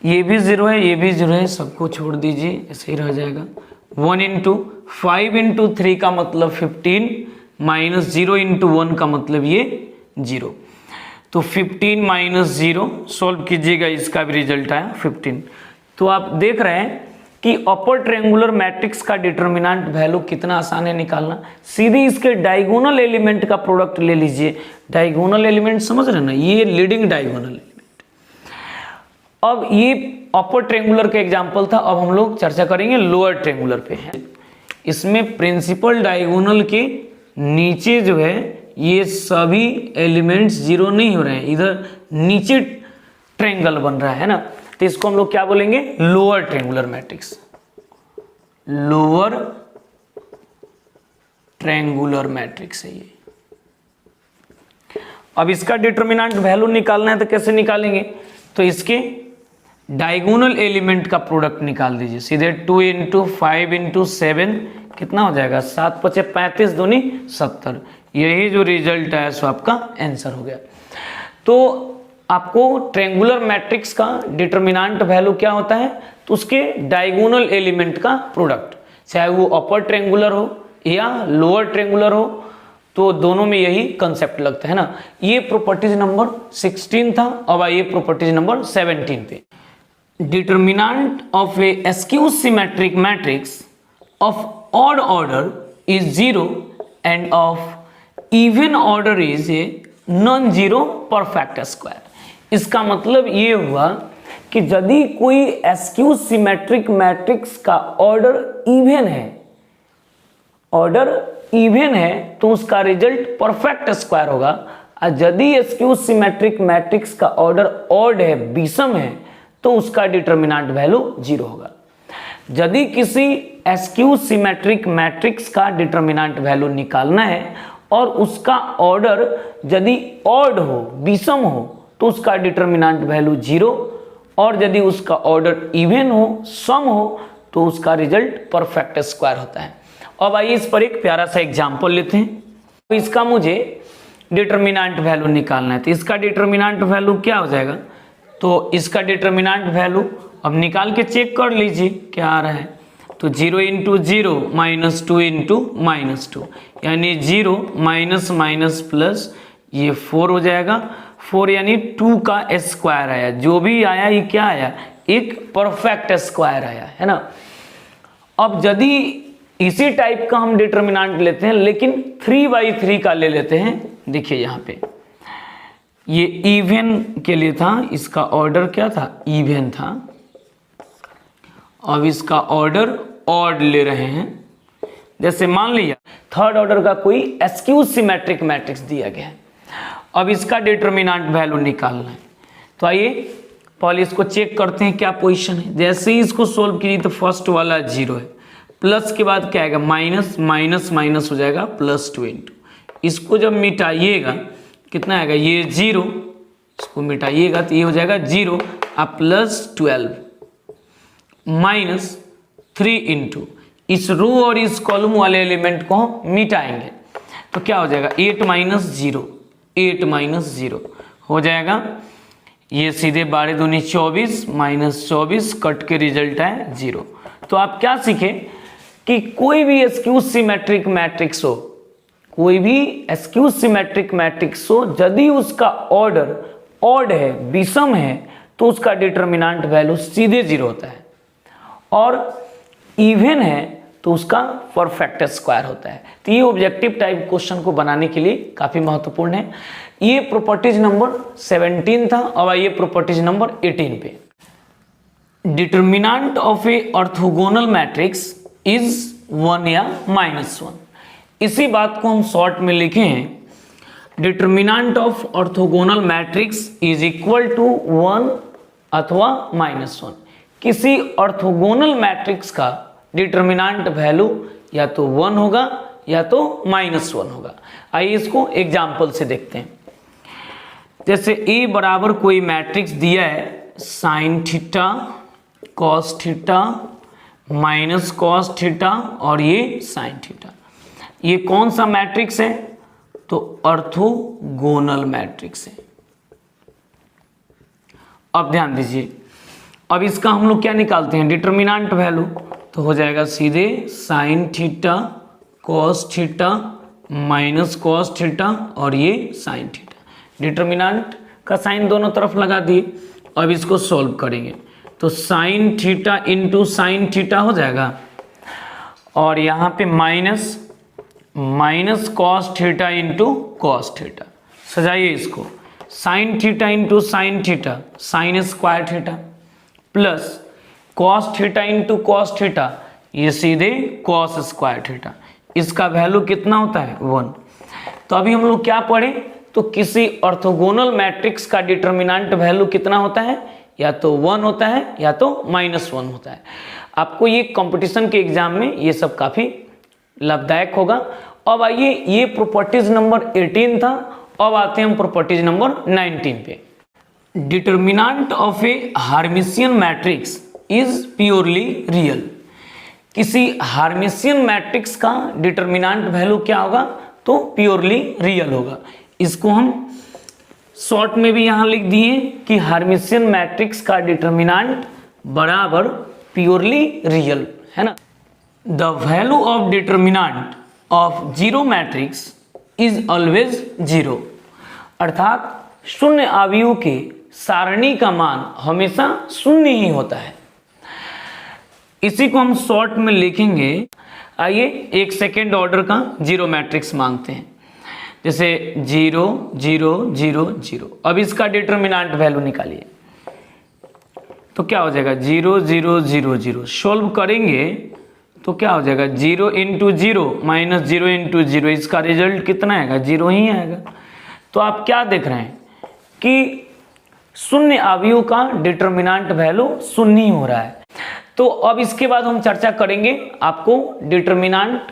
ये भी 0 है, ये भी 0 है, सबको छोड़ दीजिए, ऐसे ही रह जाएगा। 1 × 5 × 3 का मतलब 15 माइनस 0 × 1 का मतलब ये 0, तो 15 माइनस 0 सॉल्व कीजिएगा, इसका भी रिजल्ट आया 15। तो आप देख रहे हैं कि अपर ट्रायंगुलर मैट्रिक्स का डिटरमिनेंट वैल्यू कितना आसान है निकालना। सीधे इसके डायगोनल एलिमेंट का प्रोडक्ट ले लीजिए। डायगोनल एलिमेंट समझ रहे हैं ना, ये लीडिंग डायगोनल एलिमेंट। अब ये अपर ट्रायंगुलर का एग्जांपल था, अब हम लोग चर्चा करेंगे लोअर ट्रायंगुलर पे है। इसमें प्रिंसिपल डायगोनल के नीचे जो है ये सभी एलिमेंट्स जीरो नहीं हो रहे हैं, इधर नीचे ट्रायंगल बन रहा है ना, तो इसको हम लोग क्या बोलेंगे, lower triangular matrix, lower triangular matrix है ये। अब इसका डिटर्मिनेंट वैल्यू निकालना है तो कैसे निकालेंगे, तो इसके डायगोनल एलिमेंट का प्रोडक्ट निकाल दीजिए सीधे। 2 × 5 × 7 कितना हो जाएगा, 7 × 5 = 35, 2 = 70। यही जो रिजल्ट है सो आपका आंसर हो गया। तो आपको ट्रायंगुलर मैट्रिक्स का डिटर्मिनेंट वैल्यू क्या होता है, तो उसके डायगोनल एलिमेंट का प्रोडक्ट, चाहे वो अपर ट्रायंगुलर हो या लोअर ट्रायंगुलर हो, तो दोनों में यही कंसेप्ट लगता है ना। ये प्रॉपर्टीज नंबर 16 था। अब आइए प्रॉपर्टीज नंबर 17 पे। Determinant of A askew symmetric matrix of odd order is 0 end of even order is a non zero perfect square. इसका मतलब ये हुआ कि यदि कोई एस्क्यू सिमेट्रिक मैट्रिक्स का ऑर्डर इवन है, ऑर्डर इवन है, तो उसका रिजल्ट परफेक्ट स्क्वायर होगा। और यदि एस्क्यू सिमेट्रिक मैट्रिक्स का ऑर्डर ऑड है, विषम है, तो उसका डिटर्मिनेंट वैल्यू 0 होगा। यदि किसी एस्क्यू सिमेट्रिक मैट्रिक्स का डिटर्मिनेंट वैल्यू निकालना है और उसका ऑर्डर यदि ऑड हो, विषम हो, तो उसका डिटर्मिनेंट वैल्यू 0, और यदि उसका ऑर्डर इवन हो, सम हो, तो उसका रिजल्ट परफेक्ट स्क्वायर होता है। अब आइए इस पर एक प्यारा सा एग्जांपल लेते हैं। तो इसका मुझे डिटर्मिनेंट वैल्यू निकालना है, तो इसका डिटर्मिनेंट वैल्यू क्या हो जाएगा, तो इसका डिटर्मिनेंट वैल्यू अब निकाल के चेक कर लीजिए क्या आ रहा है। तो 0 × 0 -2 × -2 यानी 0 माइनस माइनस प्लस, ये 4 हो जाएगा। 4 यानी 2 का स्क्वायर आया, जो भी आया ये क्या आया, एक परफेक्ट स्क्वायर आया, है ना। अब यदि इसी टाइप का हम डिटर्मिनेंट लेते हैं, लेकिन 3/3 का ले लेते हैं। देखिए यहाँ पे ये इवन के लिए था, इसका ऑर्डर क्या था, इवन था। अब इसका ऑर्डर ऑड ले रहे हैं। जैसे मान लिया थर्ड ऑर्डर का कोई एस्क्यू सिमेट्रिक मैट्रिक्स दिया गया है, अब इसका डिटर्मिनेंट वैल्यू निकालना है। तो आइए पहले इसको चेक करते हैं क्या पोजीशन है। जैसे ही इसको सोल्व कीजिए तो फर्स्ट वाला 0 है, प्लस के बाद क्या आएगा, माइनस माइनस माइनस हो जाएगा +2 इसको जब मिटाइएगा कितना आएगा, ये 0, इसको मिटाइएगा तो ये हो जाएगा 0 और +12 -3 इस रो और इस कॉलम वाले एलिमेंट को हम मिटाएंगे तो क्या हो जाएगा, 8 - 0 हो जाएगा। ये सीधे 12 दूनी 24 -24 कट के रिजल्ट है 0। तो आप क्या सीखे कि कोई भी एस्क्यू सिमेट्रिक मैट्रिक्स हो, कोई भी एस्क्यू सिमेट्रिक मैट्रिक्स हो, यदि उसका ऑर्डर ऑड है, विषम है, तो उसका डिटर्मिनेंट वैल्यू सीधे 0 होता है, और इवन है तो उसका परफेक्ट स्क्वायर होता है। तो ये ऑब्जेक्टिव टाइप क्वेश्चन को बनाने के लिए काफी महत्वपूर्ण है। ये प्रॉपर्टीज नंबर 17 था। अब आइए प्रॉपर्टीज नंबर 18 पे। Determinant of A orthogonal matrix is 1 या -1। इसी बात को हम शॉर्ट में लिखे हैं, determinant of orthogonal matrix is equal to 1 अथवा -1। किसी ऑर्थोगोनल मैट्रिक्स का डिटर्मिनेंट वैल्यू या तो 1 होगा या तो -1 होगा। आइए इसको एग्जाम्पल से देखते हैं। जैसे ए बराबर कोई मैट्रिक्स दिया है, sign theta cos theta minus cos theta और ये साइन थीटा, ये कौन सा मैट्रिक्स है, तो ऑर्थोगोनल मैट्रिक्स है। अब ध्यान दीजिए, अब इसका हम लोग क्या निकालते हैं, डिटर्मिनेंट वैल्यू, तो हो जाएगा सीधे sine theta cos theta minus cos theta और ये साइन थीटा। डिटर्मिनेंट का साइन दोनों तरफ लगा दिए। अब इसको सॉल्व करेंगे तो sine theta into sine theta हो जाएगा, और यहाँ पे minus cos theta into cos theta. सजाइए इसको, sine theta into sine theta sine square theta, plus cos theta into cos theta, ये सीधे कॉस स्क्वायर थीटा। इसका वैल्यू कितना होता है, 1। तो अभी हम लोग क्या पढ़े, तो किसी ऑर्थोगोनल मैट्रिक्स का डिटर्मिनेंट वैल्यू कितना होता है, या तो 1 होता है या तो -1 होता है। आपको ये कंपटीशन के एग्जाम में ये सब काफी लाभदायक होगा। अब आइए, ये प्रॉपर्टीज नंबर 18 था, अब आते हैं हम प्रॉपर्टीज नंबर 19 पे। Determinant of a Hermitian matrix is purely real. किसी हार्मिशियन मैट्रिक्स का डिटर्मिनेंट वैल्यू क्या होगा, तो प्योरली रियल होगा। इसको हम शॉर्ट में भी यहां लिख दिए कि हार्मिशियन मैट्रिक्स का डिटर्मिनेंट बराबर प्योरली रियल, है ना। The value of determinant of zero matrix is always zero, अर्थात शून्य अवयव के सारणी का मान हमेशा शून्य ही होता है। इसी को हम शॉर्ट में लिखेंगे। आइए एक सेकेंड ऑर्डर का जीरो मैट्रिक्स मांगते हैं, जैसे 0 0 0 0। अब इसका डिटर्मिनेंट वैल्यू निकालिए, तो क्या हो जाएगा 0 0 0 0। सोल्व करेंगे तो क्या हो जाएगा 0 × 0 - 0 × 0, इसका रिजल्ट कितना आएगा, 0 ही आएगा। तो आप क्या देख रहे हैं कि शून्य अवयव का डिटर्मिनेंट वैल्यू शून्य ही हो रहा है। तो अब इसके बाद हम चर्चा करेंगे आपको डिटर्मिनेंट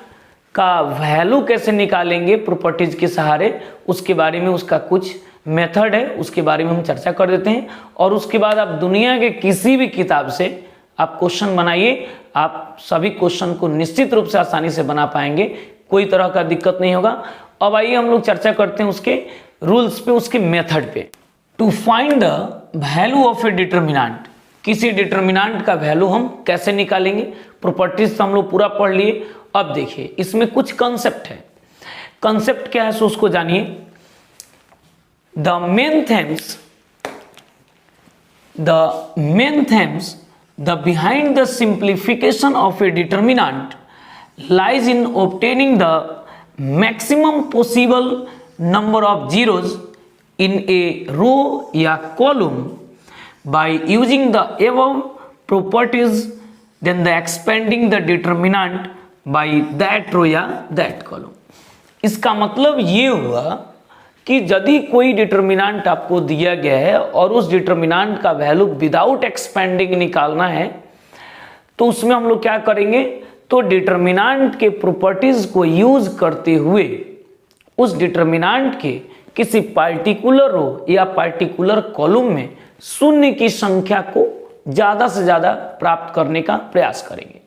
का वैल्यू कैसे निकालेंगे प्रॉपर्टीज के सहारे, उसके बारे में, उसका कुछ मेथड है, उसके बारे में हम चर्चा कर देते हैं। और उसके बाद आप दुनिया के किसी भी किताब से आप क्वेश्चन बनाइए, आप सभी क्वेश्चन को निश्चित रूप से आसानी से बना पाएंगे, कोई तरह का दिक्कत नहीं होगा। अब आइए हम लोग चर्चा करते हैं उसके रूल्स पे, उसके मेथड पे। To find the value of a determinant, किसी डिटर्मिनेंट का वैल्यू हम कैसे निकालेंगे, प्रॉपर्टीज तो हम लोग पूरा पढ़ लिए। अब देखिए इसमें कुछ कंसेप्ट है। कंसेप्ट क्या है सो उसको जानिए। The main themes the behind the simplification of a determinant lies in obtaining the maximum possible number of zeros in a row या column by using the above properties, then the expanding the determinant by that row या that column। इसका मतलब ये हुआ कि यदि कोई determinant आपको दिया गया है और उस डिटर्मिनेंट का वैल्यू विदाउट एक्सपेंडिंग निकालना है, तो उसमें हम लोग क्या करेंगे, तो डिटर्मिनेंट के प्रॉपर्टीज को यूज करते हुए उस डिटर्मिनेंट के किसी पार्टिकुलर रो या पार्टिकुलर कॉलम में शून्य की संख्या को ज्यादा से ज्यादा प्राप्त करने का प्रयास करेंगे।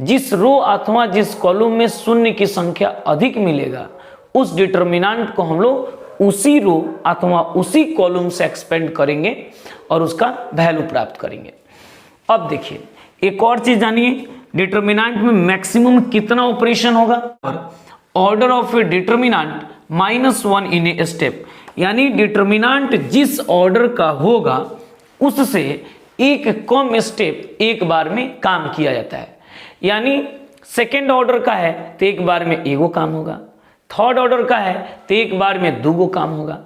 जिस रो अथवा जिस कॉलम में शून्य की संख्या अधिक मिलेगा, उस डिटर्मिनेंट को हम लोग उसी रो अथवा उसी कॉलम से एक्सपेंड करेंगे और उसका वैल्यू प्राप्त करेंगे। अब देखिए एक और चीज जानिए, डिटर्मिनेंट में मैक्सिमम कितना ऑपरेशन होगा, order of a determinant -1 in a step, यानी डिटर्मिनेंट जिस ऑर्डर का होगा उससे एक कम स्टेप एक बार में काम किया जाता है। यानी सेकेंड ऑर्डर का है तो एक बार में एगो काम होगा, थर्ड ऑर्डर का है तो एक बार में 2 काम होगा,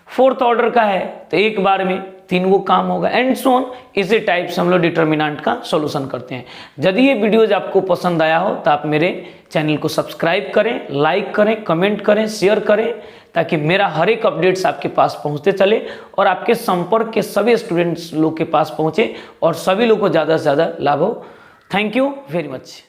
फोर्थ ऑर्डर का है तो एक बार में 3 काम होगा, एंड सो ऑन। इसी टाइप से हम लोग डिटर्मिनेंट का सॉल्यूशन करते हैं। यदि ये वीडियोज आपको पसंद आया हो तो आप मेरे चैनल को सब्सक्राइब करें, लाइक करें, कमेंट करें, शेयर करें, ताकि मेरा हर एक अपडेट्स आपके पास पहुंचते चले और आपके संपर्क के सभी स्टूडेंट्स लोग के पास पहुंचे और सभी लोग को ज़्यादा से ज़्यादा लाभ हो। Thank you very much.